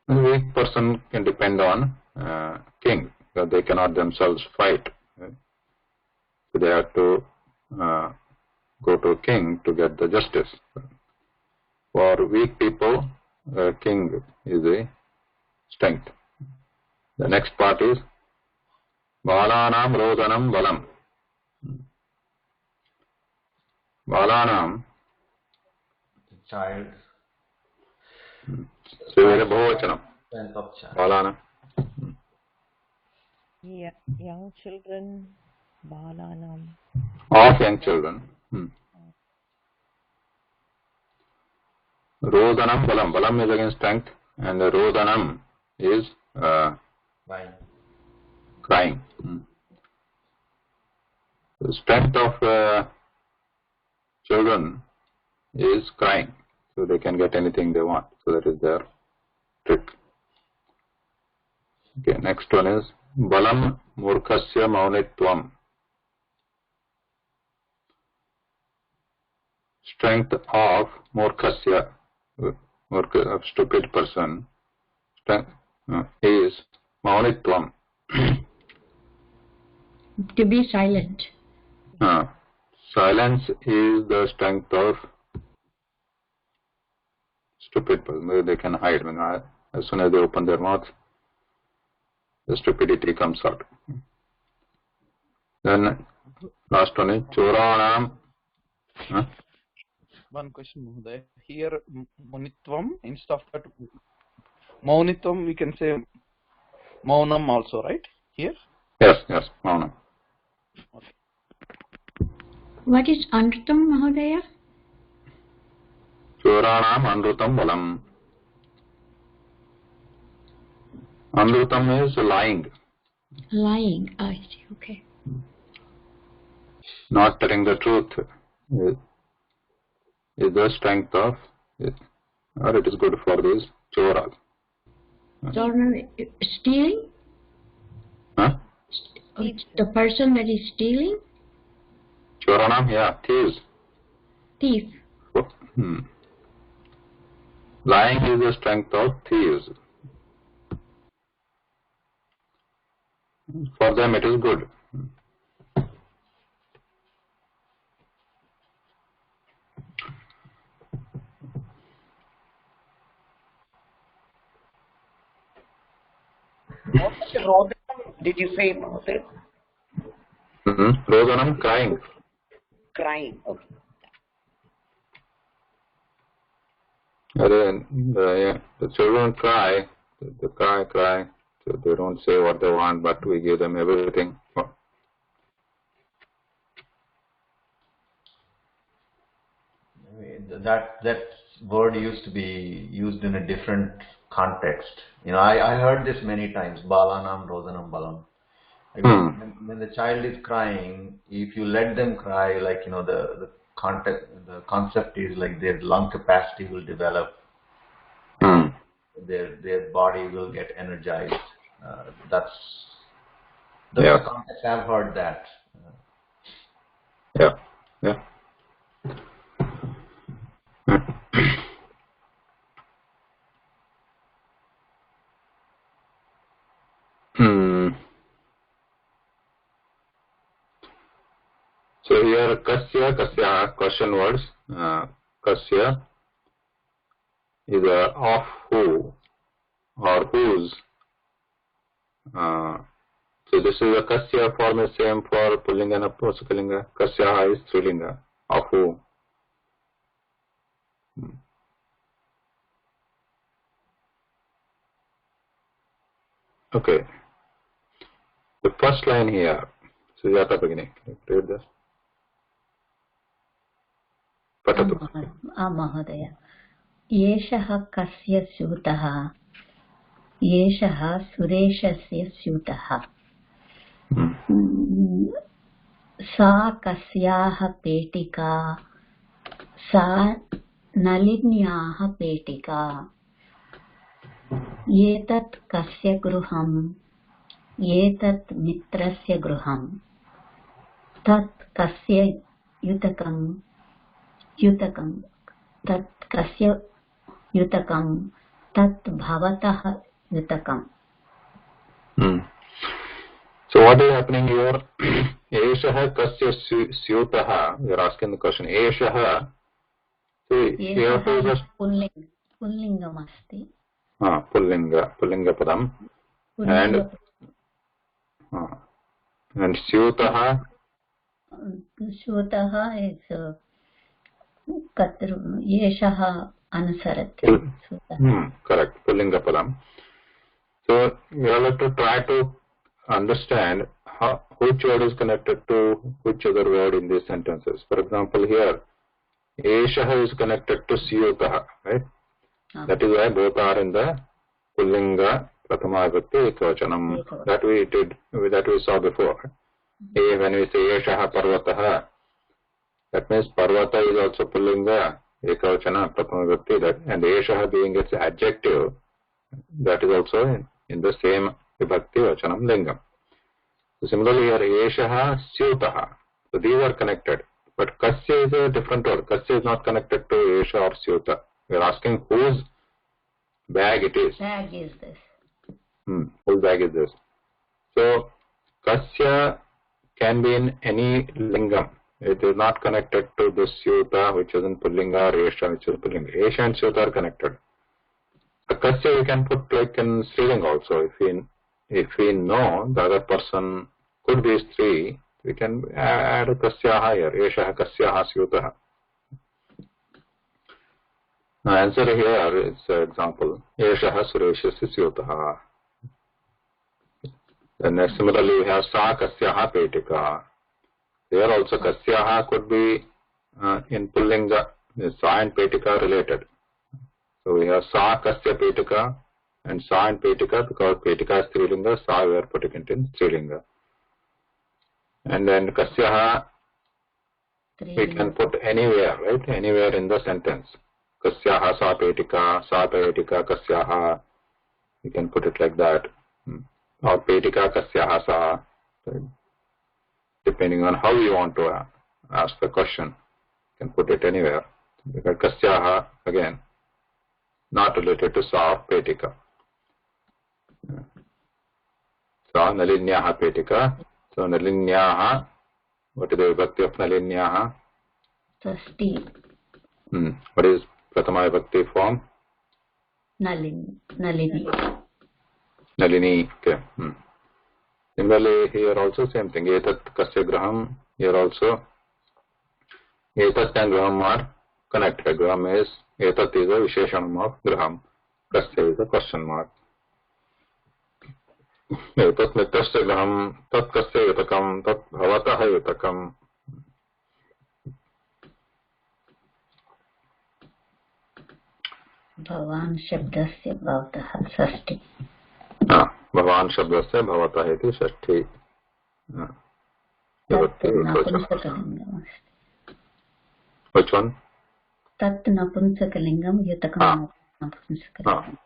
A weak person can depend on king, because they cannot themselves fight. So they have to go to a king to get the justice. For weak people, king is a strength. The next part is Balanam Rodanam Balam. Balanam, the child. Severe Bhavachanam. Strength of child. Balana. Yeah, young children, balanam. Of young children. Rodanam Balam. Balam is against strength, and Rodanam is crying. The strength of children is crying, so they can get anything they want. So that is their trick. Okay, next one is Balam Murkhasya Maunitvam. Strength of Murkhasya, of stupid person, strength is Maunitvam. To be silent. Silence is the strength of stupid person. Maybe they can hide. As soon as they open their mouth, the stupidity comes out. Then last one is Choranam. One question, Mahoday. Here, Maunitvam, instead of that, Maunitvam, we can say Maunam also, right? Here? Yes, Maunam. Okay. What is Anrutam, Mahodaya? Choranam Anrutam Balam. Anrutam is lying. Lying. I see. Okay. Not telling the truth is the strength of, or it is good for these choras. Stealing? Huh? The person that is stealing? Choranam, yeah, thieves. Thief. Lying is the strength of thieves. For them it is good. What Rodanam did you say, Mahoday? Rodanam, crying. Crying. Okay. The children cry. They cry. So they don't say what they want, but we give them everything. That word used to be used in a different context. I heard this many times. Balanam, Rodanam, Balam. When the child is crying, if you let them cry, the concept is like their lung capacity will develop. Their body will get energized. That's the context. I've heard that. Yeah. So here kasya question words. Kasya is of who or whose. So this is a kasya form is same for pullinga and apusakalinga. Kasya is strilinga, of who. Okay. The first line here, Sujata Bhagini, can you read this? Patatu. Mahodaya. Yeshaha kasya sutaha. Yeshaha sureshasya sutaha. Sa kasyaha petika. Sa नलिन्याः पेटिका एतत् कस्य गृहम् एतत् मित्रस्य गृहम् तत् कस्य युतकम् तत् कस्य युतकम् तत् भवतः युतकम्. So what is happening here? Eshah kasya syutah. We are asking the question. Eshah. See, here to just pullingam asti. Pullinga padam. And syutah. Syutah is katru. Eshah anusarati. Correct. Pullinga padam. So we have to try to understand which word is connected to which other word in these sentences. For example, here, Eshah is connected to Siyutah, right? That is why both are in the Pullinga Prathama Vibhakti Ekavachanam. That we saw before. When we say Eshah Parvatah, that means Parvata is also Pullinga Ekavachana Prathama Vibhakti, and Eshah being its adjective, that is also in the same Vibhakti Vachanam Lingam. So similarly here Eshaha Syutaha. So these are connected. But Kasya is a different word. Kasya is not connected to Esha or Syuta. We are asking whose bag it is. Bag is this. Whose bag is this? So Kasya can be in any Lingam. It is not connected to this Syuta which is in Pullinga or Esha which is in Pullinga. Esha and Syuta are connected. The Kasya we can put like in Striling also. If we know the other person could be Stri, we can add Kasyaha here. Eshaha Kasyaha Syutaha. Now answer here is example. Eshaha Sureshasya Syutaha. Then similarly we have Sa Kasyaha Petika. Here also Kasyaha could be in Pullinga. Sa and Petika are related. So we have Sa Kasya Petika and Sa and Petika, because Petika is Strilinga, Sa we are putting it in Strilinga. And then Kasyaha we can put anywhere, right? Anywhere in the sentence. Kasyaha Sa Petika, Kasyaha. We can put it like that. Or Petika Kasyaha Sa. Right? Depending on how you want to ask the question. You can put it anywhere. Because Kasyaha, again, not related to Sa of Petika. Sa Nalinyaha Petika. So Nalinyaha, what is the vibhakti of Nalinyaha? Shashthi. What is Prathama vibhakti form? Nalini. Nalini. Okay. Similarly, here also same thing. Etat kasya graham. Here also Etat and graham are connected. Graham is Etat is a visheshanam of graham. Kasya is a question mark. Etat mitrasya graham. Tat kasya yutakam. Tat bhavatah yutakam. Bhavan shabdasya bhavatah Shashthi. Bhavan shabdasya bhavatah iti Shashthi. Which one? Tat napunsakalingam yutakam napunsakalingam.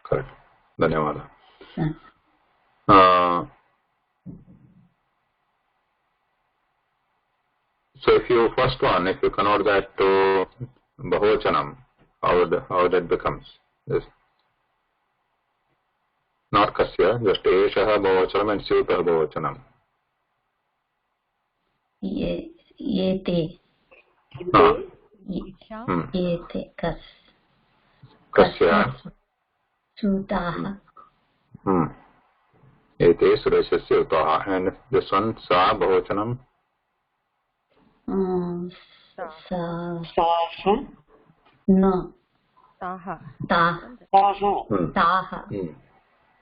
Correct. Dhanyawada. So if you first one, if you convert that to Bahuvachanam, how that becomes? This. Not Kasya, just Eshaha Bahuvachanam and Syutah Bahuvachanam. Yete. Yete Kasya. Syutaha. Ete Sureshasya Utaha. And this one, Sa Bahuvachanam. No. Taha.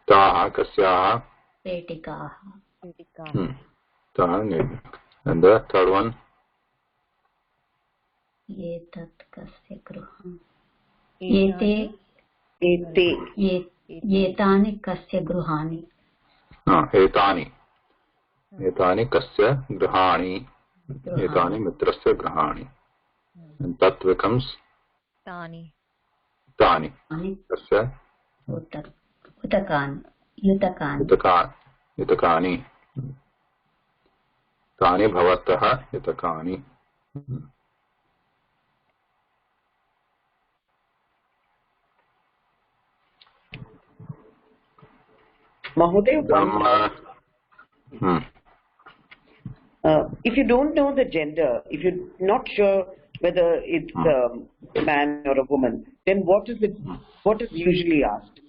Taha Kasyaha. Petikaha. Taha. And the third one? Etat kasya gruham. Etani kasya gruhani. Etani. Etani kasya gruhani. Etani mitrasya gruhani. And that becomes तानि तानि तस्य युतकानि तानि भवतः युतकानि Mahoday, if you don't know the gender, if you're not sure whether it's a man or a woman, then what is usually asked?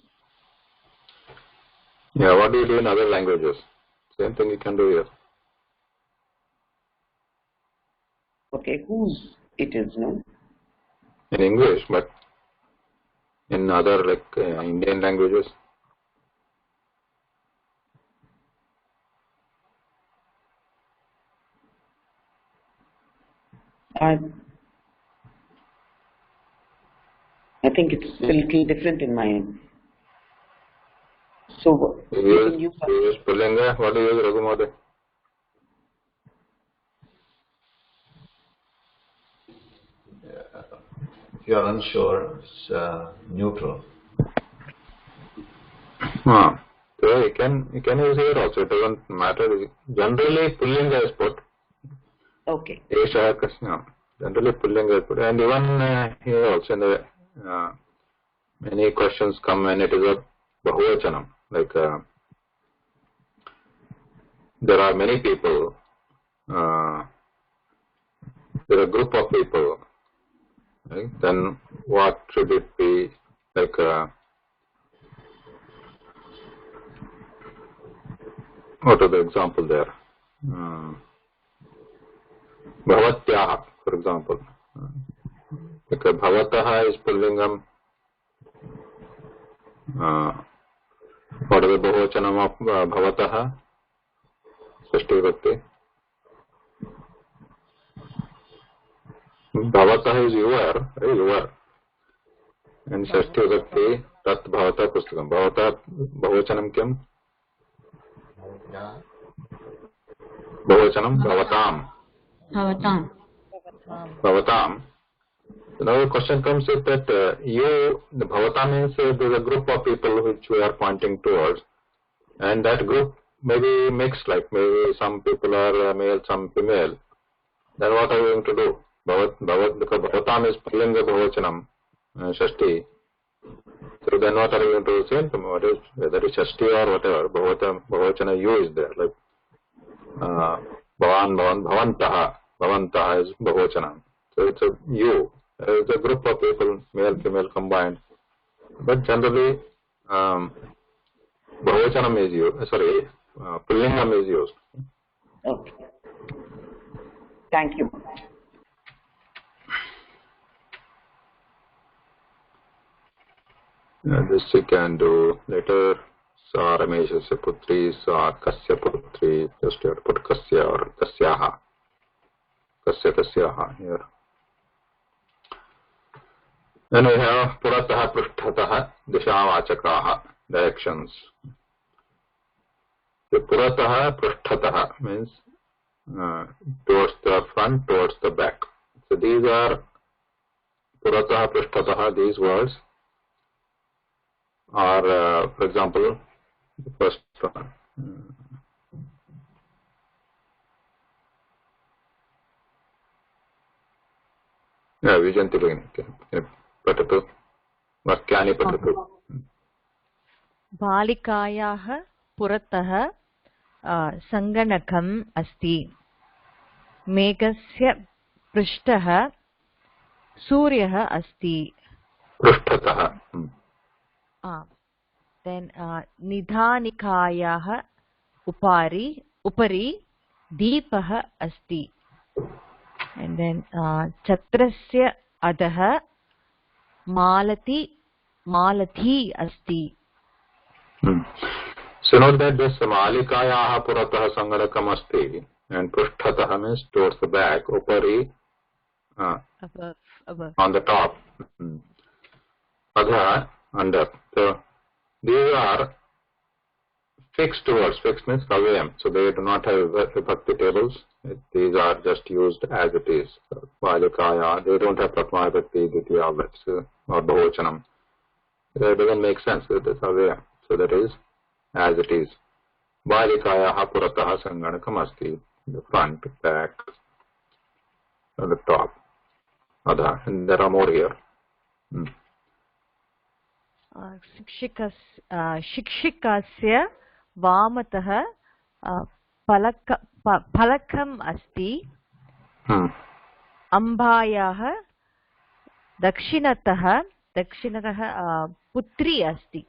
Yeah, what do you do in other languages? Same thing you can do here. Okay, whose it is, no? In English, but in other Indian languages. I think it's a little different in mine. So, you use Pullinga. What do you use, Raghumoday? If you are unsure, it's neutral. So you can use here also. It doesn't matter. Generally, Pullinga is put. Okay. Generally, Pullinga is put, and even here also in the many questions come when it is a Bahuvachanam. Like there are many people. There are a group of people. Right? Then what should it be? Like what are the example there? Bhavatyaha, for example. Like Bhavataha is Pullingam. What is the Bahuvachanam of Bhavataha? Shashti Vibhakti. Bhavataha is your, right? Your. And Shashti Vibhakti, Tat Bhavata Pustakam. Bhavata, Bahuvachanam Kim? Bahuvachanam, Bhavatam. Bhavatam. So now the question comes is that the Bhavatam means there's a group of people which we are pointing towards, and that group maybe mixed, like maybe some people are male, some female. Then what are you going to do? Because Bhavatam is Pullinga Bahuvachanam, Shashti. So then what are you going to say? Whether it's Shashti or whatever, Bahuvachana you is there, like Bhavantaha. Bhavantaha is Bahuvachanam. So it's a you. It's a group of people, male, female combined. But generally, Bahuvachanam is used. Pullingam is used. Okay. Thank you. This you can do later. Sa Rameshasya Putri, Sa Kasya Putri. Just you have to put Kasya or Kasyaha. Kasya Kasyaha here. Then we have Purataha Prushtataha Dishavachakaha, directions. The Purataha Prushtataha means towards the front, towards the back. So these are Purataha Prushtataha, these words are, for example, the first one. Vijanti Bhagini. Patatu. Vakyani Patatu. बालिकायाः पुरतः सङ्गणकम् अस्ति मेघस्य पृष्ठः सूर्यः अस्ति पृष्ठतः then निधानिकायाः उपरि दीपः अस्ति and then छत्रस्य अधः मालती अस्ति. So note that this Malikayaha Purataha Sanganakam Asti and Prushtataha means towards the back, Upari above. On the top, Adha under. So these are fixed words. Fixed means avyam. So they do not have vibhakti tables. These are just used as it is. So, Balikaya, they don't have pratma vibhakti, ditya vibhakti, or bahochanam. That doesn't make sense. That is avyam. So that is as it is. Balikaya purataha sanganakam asti. The front, back, and the top. Adha. And there are more here. शिक्षिकस्य वामतः फलकम् अस्ति अम्बायाः दक्षिणतः पुत्री अस्ति.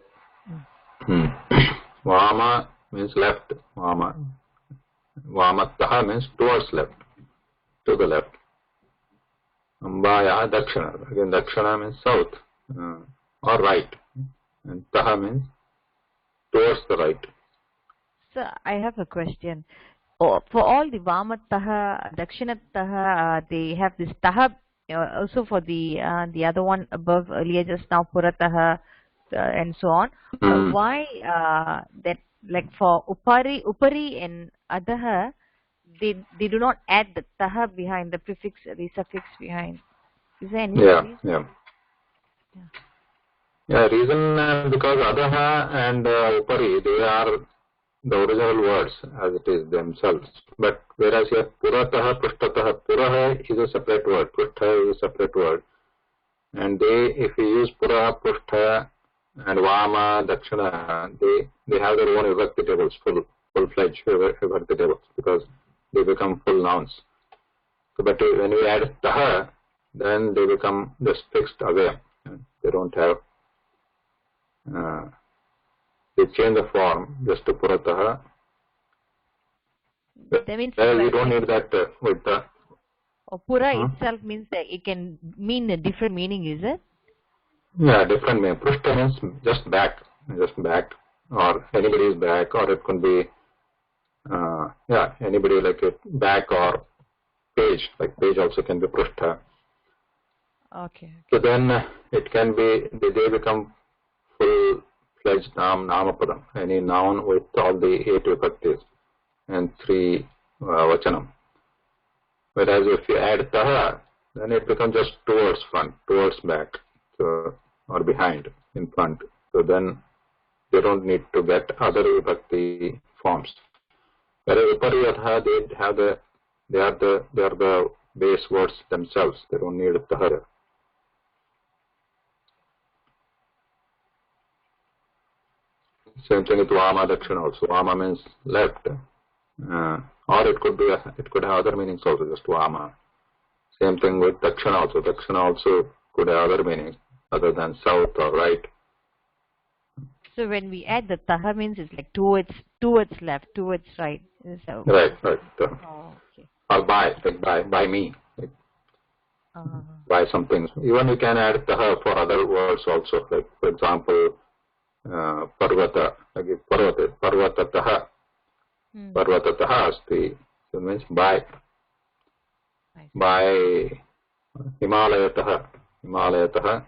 Vama means left. Vamatah means towards left, to the left. Ambayaha dakshina. Again, dakshina means south or right. And taha means towards the right. So I have a question. For all the Vamataha, Dakshinataha, they have this taha. Also for the other one above earlier just now, Purataha and so on. Why that, like for Upari and Adaha, they do not add the taha behind, the prefix, the suffix behind? Is there any reason? Yeah, reason because Adaha and Upari, they are the original words as it is themselves. But whereas here Purataha, Pushtataha, Puraha is a separate word, Pushtha is a separate word. And if we use Puraha, Pushtha and Vama, Dakshina, they have their own vibhakti tables, full-fledged vibhakti tables, because they become full nouns. So, but when we add Taha, then they become just fixed away. They don't have they change the form just to Purataha. That means we don't need that with the Pura itself means that it can mean a different meaning, is it? Yeah, different meaning. Pushta means just back, or anybody's back, or it could be anybody like a back or page. Like page also can be Pushta. Okay. So then it can be, they become full-fledged namapadam, any noun with all the 8 vibhaktis and 3 vachanam. Whereas if you add taha, then it becomes just towards front, towards back, so, or behind, in front. So then you don't need to get other vibhakti forms. Whereas upariyatha, they are the base words themselves. They don't need taha. Same thing with Vama, Dakshina also. Vama means left, or it could have other meanings also, just Vama. Same thing with Dakshina also. Dakshina also could have other meanings other than south or right. So when we add the taha means it's like towards left, towards right. So right. Okay. Or by me. Like, by something. Even you can add taha for other words also. Like for example, Parvata, Parvatataha. Parvatataha asti. So it means by Himalayataha. Himalayataha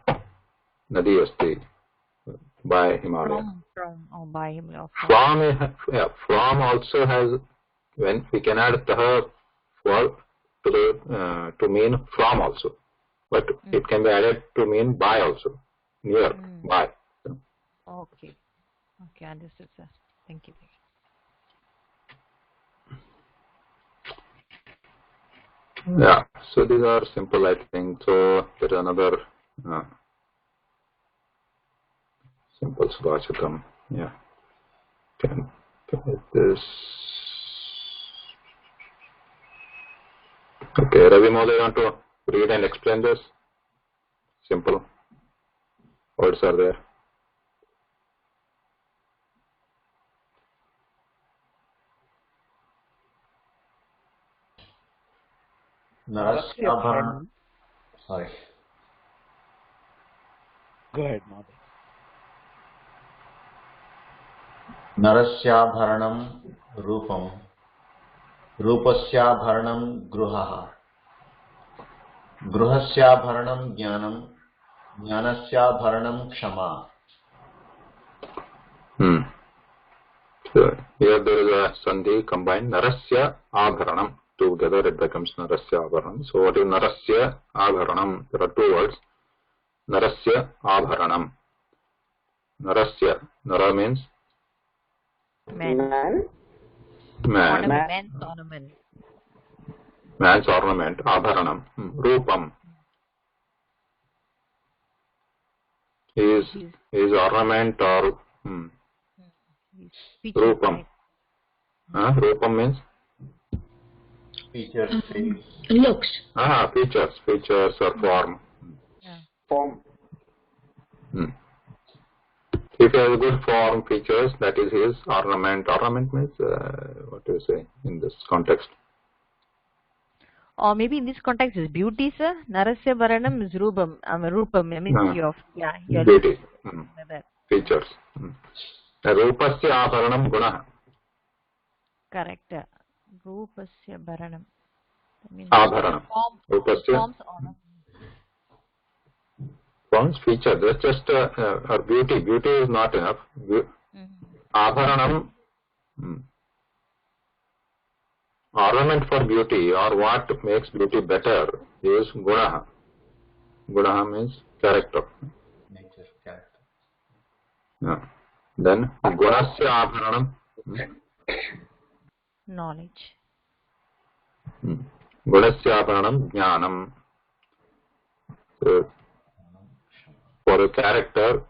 Nadi asti. By Himalaya. By Himalaya. From also has, when we can add taha to mean from also. But it can be added to mean by also. Near, by. Okay, understood, sir. Thank you. Yeah, so these are simple, I think. So there is another simple Subhachitam. Yeah. Can this. Okay, Ravi Moda, you want to read and explain this? Simple. Words are there. Narasya. Sorry. Go ahead, Madhu. Narasya rupam. Rupasya bharanam gruhaha. Gruhasya bharanam jnanam. Jnanasya bharanam kshama. So here there is a sandhi combined. Narasya abharanam. Together it becomes Narasya abharanam. So what is Narasya abharanam? There are two words. Narasya abharanam. Narasya. Nara means Man. Man. man. Man's ornament. Man's ornament. Abharanam. Rupam. His ornament or Features, Rupam. right? Rupam means Features, face. Looks. features or form. Form. If he has a good form, features, that is his ornament. Ornament means what do you say in this context? Or maybe in this context is beauty, sir. Narasya Bharanam is Rupam. Rupam, I mean your Beauty. like that. Features. Rupasya abharanam gunaha. Correct. Rupasya Bharanam. I mean, Abharanam. Rupasya. Forms, feature. That's just her beauty. Beauty is not enough. Abharanam. Ornament for beauty or what makes beauty better is gunaha. Gunaha means character. Nature, character. Then gunasya abharanam. Knowledge. Gunasya abharanam jnanam. So, for a character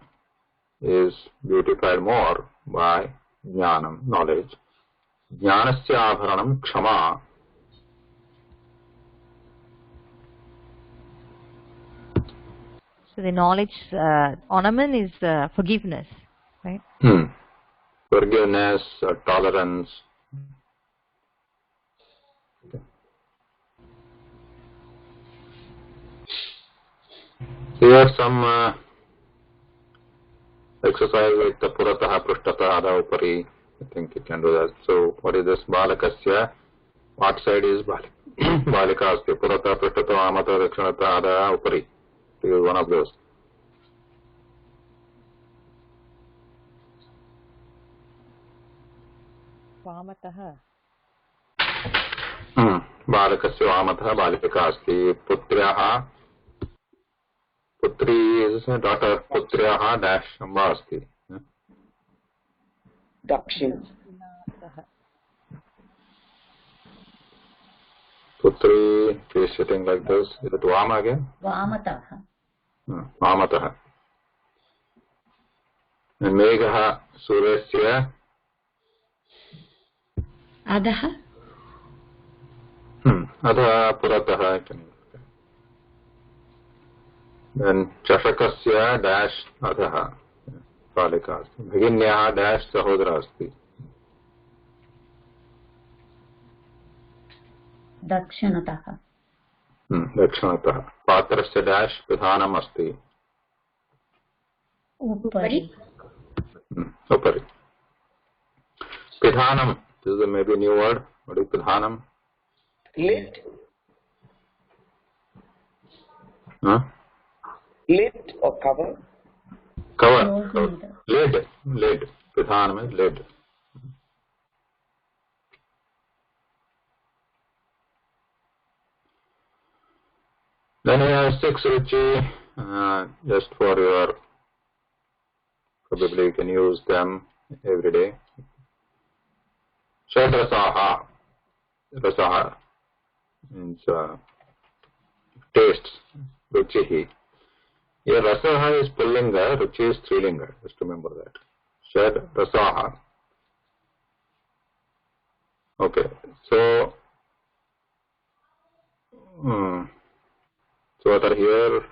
is beautified more by jnanam, knowledge. Jnanasya abharanam kshama. So the knowledge ornament is forgiveness, right? Forgiveness, tolerance. Here some exercise with the Purataha, Prushtataha, Adha, Upari. I think you can do that. So, what is this? Balakasya. What side is Balika asti? Purataha, Prushtataha, Amata, Dakshinata, Adha, Upari. This is one of those. Vamataha. Balakasya Vamatha, Balika asti. Putryaha. Putri is daughter. Putryaha dash Amba asti. Dakshin. Putri is sitting like this. Is it Vama again? Vamataha. Vamataha. And Meghaha Suryasya. Adaha. Adha Purataha. Then Chashakasya dash Adhaha. Balika asti. Bhaginyaha dash Sahodara asti. Dakshinataha. Dakshinataha. Patrasya dash Pidhanam asti. Upari. Upari. Pidhanam. This is a maybe new word. What is Pidhanam? Lid. Lid or cover? Cover. Lid. Pidhanam is lid. Then you have 6 ruchi, just for your, probably you can use them every day. Shad rasaha. Rasaha means tastes. Ruchihi. Here rasaha is pullinga, ruchi is strilinga. Just remember that. Shad rasaha. Okay. So, so what are here?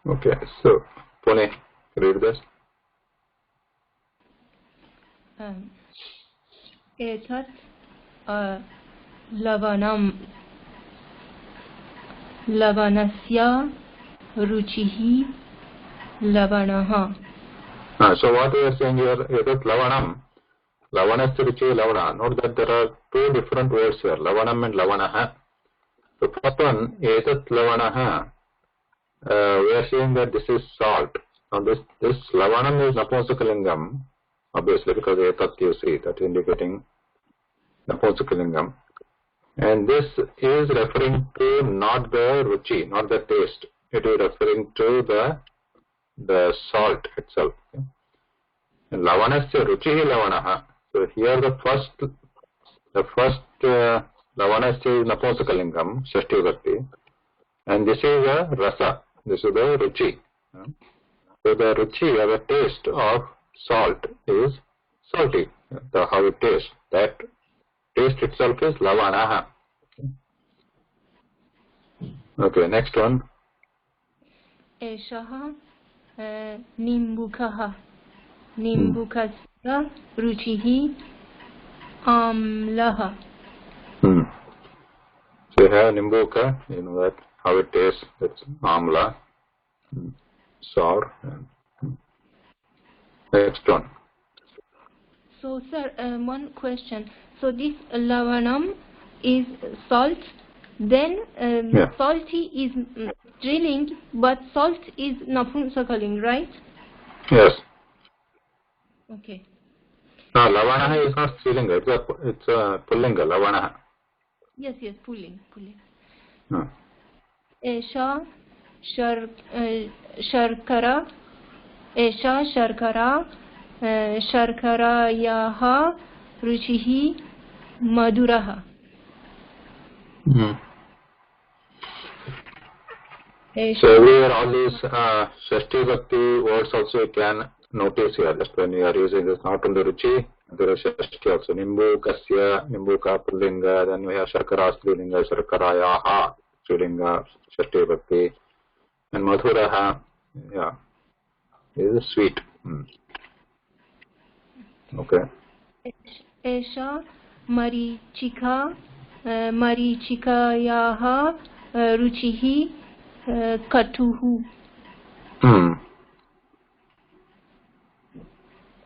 Okay, so Pune, read this. Etat lavanam lavanasya ruchihi lavanaha. So what we are saying here, etat lavanam. Lavanasya ruchi lavana. Note that there are 2 different words here, lavanam and lavanaha. The first one, etat lavanaha. we are saying that this is salt. Now this lavanam is napunsaka obviously, because etat you see, that indicating napunsaka. And this is referring to not the ruchi, not the taste. It is referring to the salt itself. Lavanasya ruchihi lavanaha. So here the first lavanasya is napunsaka shashti vibhakti, and this is a rasa. This is the ruchi. So the ruchi or the taste of salt is salty. How it tastes. That taste itself is lavanaha. Okay, next one. Eshaha nimbukaha. Nimbukasya ruchihi amlaha. So you have nimbuka, you know that how it tastes. It's amla, sour. Next one. So, sir, one question. So, this lavanam is salt. Then salty is drilling, but salt is napunsakaling, right? Yes. Okay. No, lavanaha is not strilinga. It's a pullinga. Lavanaha. Yes, pulling. No. Sharkara. Esha sharkara. Sharkarayaha ruchihi maduraha. So everywhere all these Shashti Bhakti words also you can notice here. Just when you are using this, not only Ruchi, there is Shashti also. Nimbukasya, Nimbuka Pullinga, then we have Sharkara Strilinga, Sharkarayaha Strilinga, Shashti Bhakti, and Madhuraha, is sweet. Okay. Esha Marichika, Marichikayaha Ruchihi Katuhu.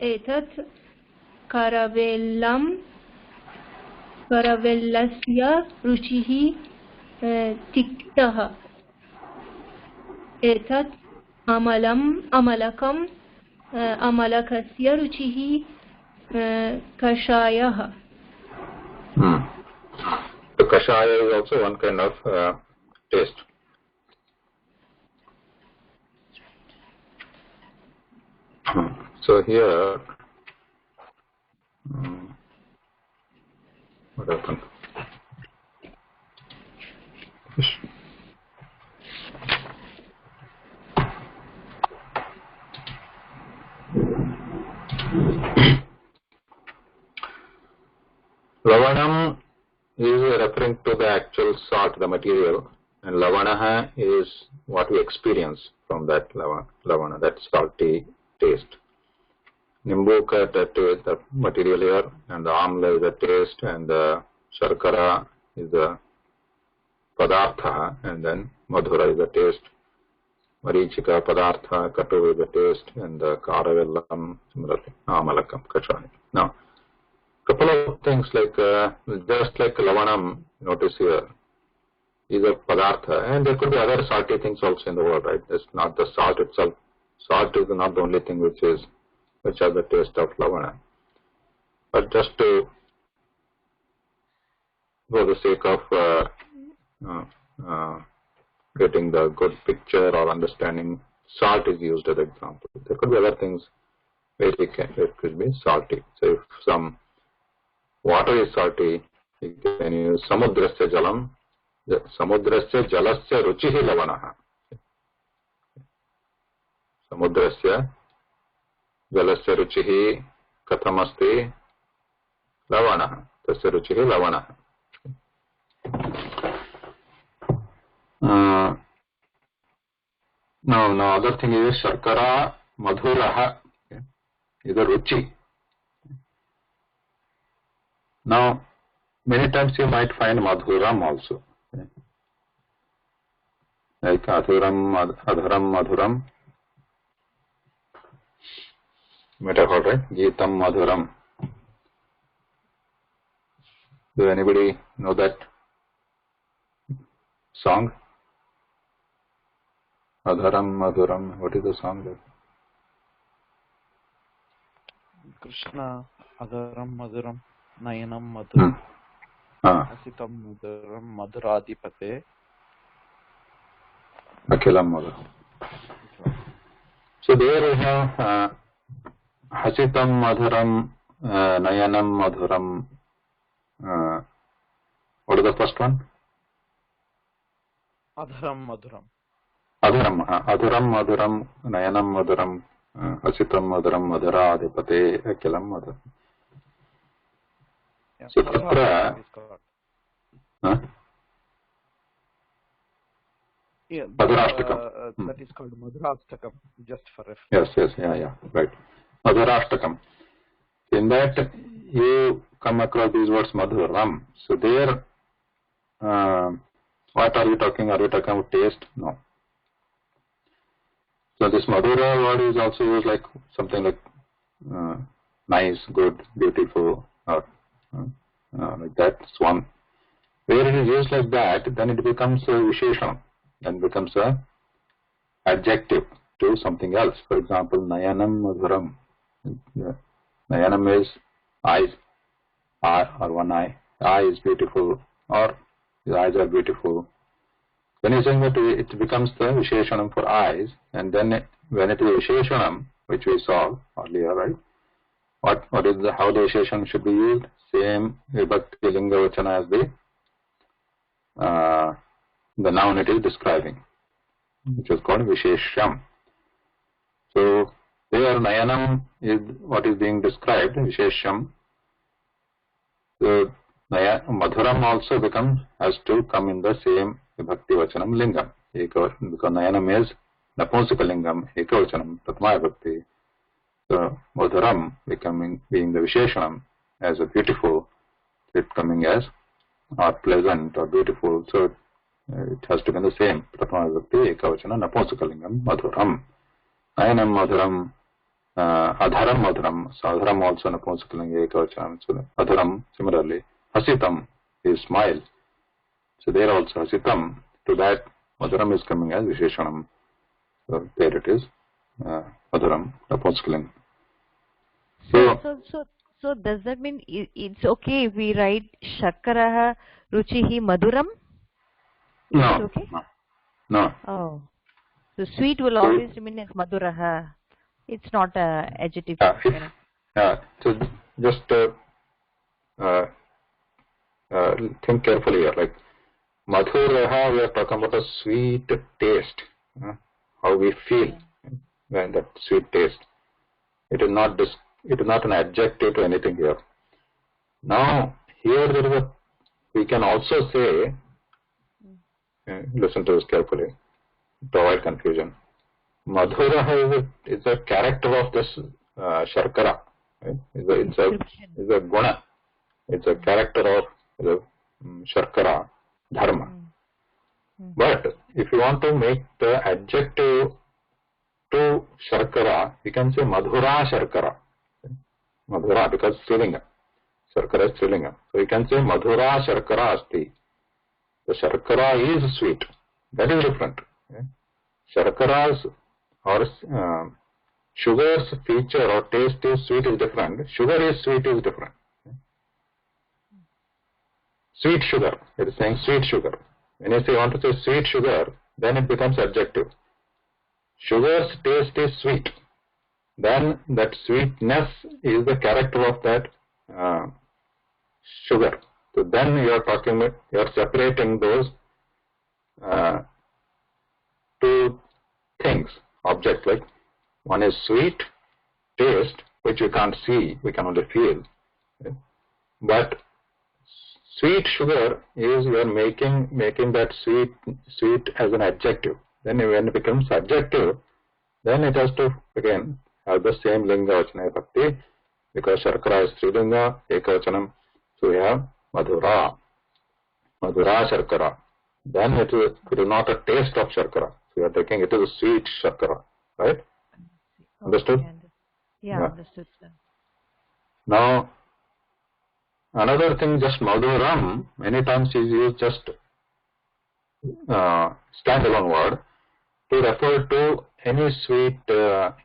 Etat Karavellasya Ruchihi Tiktaha. Etat Amalakam Amalakasya Ruchihi Kashayaha. The kashaya is also one kind of taste. So here, what happened? Lavanam is referring to the actual salt, the material, and lavanaha is what we experience from that lavana, that salty taste. Nimbuka, that is the material here, and the amla is the taste, and the sharkara is the padartha, and then madhura is the taste. Marichika, padartha, katu is the taste, and the karavellam, similarly, amalakam, kachaya. Now, couple of things like just like lavanam, notice here, is a padartha, and there could be other salty things also in the world, right? It's not the salt itself. Salt is not the only thing which has the taste of lavana. But just to, for the sake of getting the good picture or understanding, salt is used as an example. There could be other things where it could be salty. So if some water is salty, you can use samudrasya jalam. Samudrasya jalasya ruchihi lavanaha. Samudrasya jalasya ruchihi kathamasti lavanaha. Tasya ruchihi lavanaha. Now other thing is sharkara madhuraha. Is a ruchi. Now, many times you might find madhuram also. Like adhuram, adharam, madhuram. You might have heard, right? Geetam, madhuram. Do anybody know that song? Adharam Madhuram. What is the song like? Krishna Adharam Madhuram Nayanam Madhuram Asitam Madhuram Madhuradipate Akilam Madhuram. So there we have Hasitam Madhuram, Nayanam Madhuram. What is the first one? Adharam Madhuram. Adharam Madhuram, Nayanam Madhuram, Hasitam Madhuram, Madhuradipate, Akilam Madhuram. So Tatra. Yeah, Madhurashtakam. That is called Madhurashtakam, just for reference. Yes, right. Madhurashtakam. In that you come across these words Madhuram. So there, what are we talking? Are we talking about taste? No. So this Madhura word is also used like something like nice, good, beautiful, or like that. One. Where it is used like that, then it becomes a Visheshanam. Then becomes a adjective to something else. For example, Nayanam Madhuram. Nayanam is eyes, eye or one eye. Eye is beautiful, or the eyes are beautiful. When you saying that it becomes the Visheshanam for eyes, and then when it is Visheshanam, which we saw earlier, right? What is how the Visheshanam should be used? Same Vibhakti Linga Vachana as the noun it is describing, which is called Vishesham. So there Nayanam is what is being described, Vishesham. So Madhuram also has to come in the same Vibhakti Vachanam Lingam. Because Nayanam is Napumsaka Lingam, Ekavachanam, Pratma Vibhakti. So Madhuram being the Visheshanam as a beautiful, it coming as or pleasant or beautiful. So it has to be the same. Pratma Vibhakti, Ekavachana, Napumsaka Lingam, Madhuram. Nayanam Madhuram, Adharam Madhuram. So Adharam also Napumsaka Lingam, Ekavachanam. So Adharam similarly. Hasitam is smile. So there also Hasitam, to that Madhuram is coming as Visheshanam. So there it is, Madhuram, Napumsaka Lingam. So does that mean it's okay if we write Shakaraha Ruchihi Madhuram? No. Is it okay? No. Oh. So sweet will always remain as Madhuraha. It's not a adjective. So just think carefully here. Like Madhuraha, we are talking about a sweet taste. How we feel when that sweet taste. It is not an adjective to anything here. Now here we can also say, listen to this carefully to avoid confusion. Madhura is a character of this Sharkara. Right? It's a guna. It's a character of the Sharkara dharma. But if you want to make the adjective to Sharkara, you can say Madhura Sharkara. Madhura, because Strilinga. Sharkara is Strilinga. So you can say Madhura Sharkara Asti. The Sharkara is sweet. That is different. Sharkara's or sugar's feature or taste is sweet is different. Sugar is sweet is different. Sweet sugar. It is saying sweet sugar. When you want to say sweet sugar, then it becomes adjective. Sugar's taste is sweet. Then that sweetness is the character of that sugar. So then you are separating those two things, object, like one is sweet taste, which we can't see, we can only feel. Okay? But sweet sugar is you are making that sweet as an adjective. Then when it becomes adjective, then it has to again have the same linga vachana bhakti, because Sharkara is Strilinga, Ekavachanam. So we have Madhura Sharkara. Then it is not a taste of Sharkara. So you are taking it as a sweet Sharkara, right? Understood? Yeah, understood, sir. Now, another thing, just Madhuram, many times is used just standalone word to refer to any sweet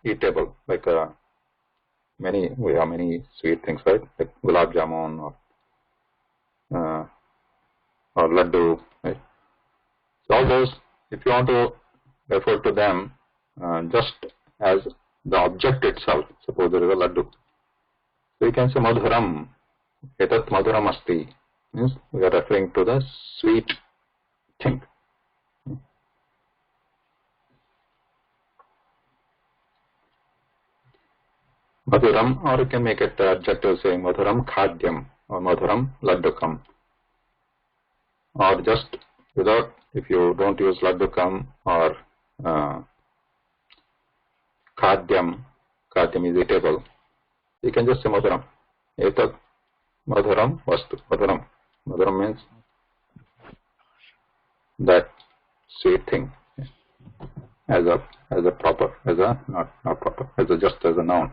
eatable, like we have many sweet things, right? Like gulab jamun or laddu, right? So all those, if you want to refer to them just as the object itself, suppose there is a laddu, so you can say madhuram, etat madhuram asti, means we are referring to the sweet thing. Madhuram, or you can make it adjective saying madhuram khadyam or madhuram laddukam, or just without, if you don't use laddukam or khadyam is eatable, you can just say madhuram. Etat madhuram vastu. Madhuram means that sweet thing, as a proper, as a not proper, as a just as a noun.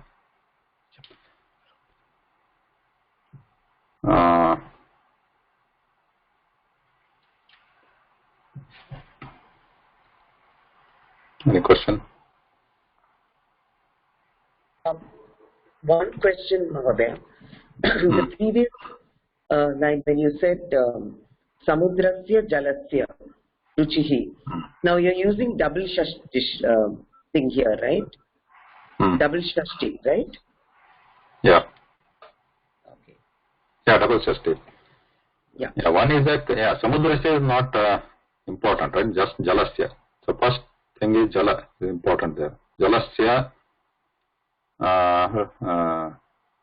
Any question? One question, Mahodaya. The previous line when you said samudrasya jalasya ruchihi. Now you're using double shashti thing here, right? Double shashti, right? Yeah. Okay. Yeah, double shashti. Yeah. Yeah. One is that samudrasya is not important, right? Just jalasya. So first thing is jala is important there. Jalasya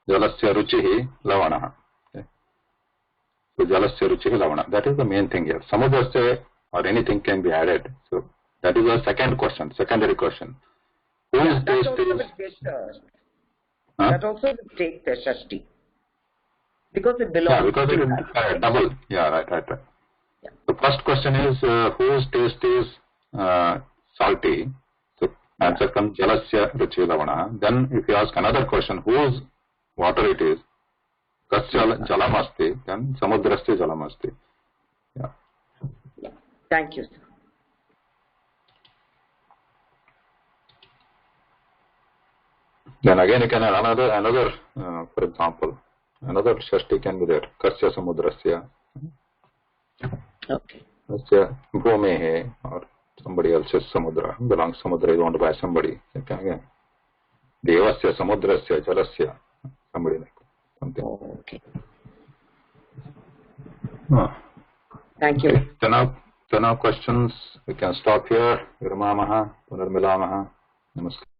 jalasya ruchihi lavana. Okay. So jalasya ruchihi lavana. That is the main thing here. Samudrasya or anything can be added. So that is the second question, secondary question. Whose taste is? That also will take the shashti. Because it belongs because to it is double. Yeah, right. Yeah. The first question is whose taste is salty. So answer comes jalasya ruchi lavana. Then if you ask another question, whose water it is, kasya jalamasti, then samudrasya jalamasti. Yeah. Thank you, sir. Then again you can add another for example, another shashti can be there. Kasya samudrasya. Okay. Kasya bhumehe, or somebody else's samudra, belongs samudra is owned by somebody. Again, devasya samudrasya jalasya, somebody like something. Okay. Thank you. Okay. So now questions, we can stop here. Viramamaha, punarmilamaha. Namaskar.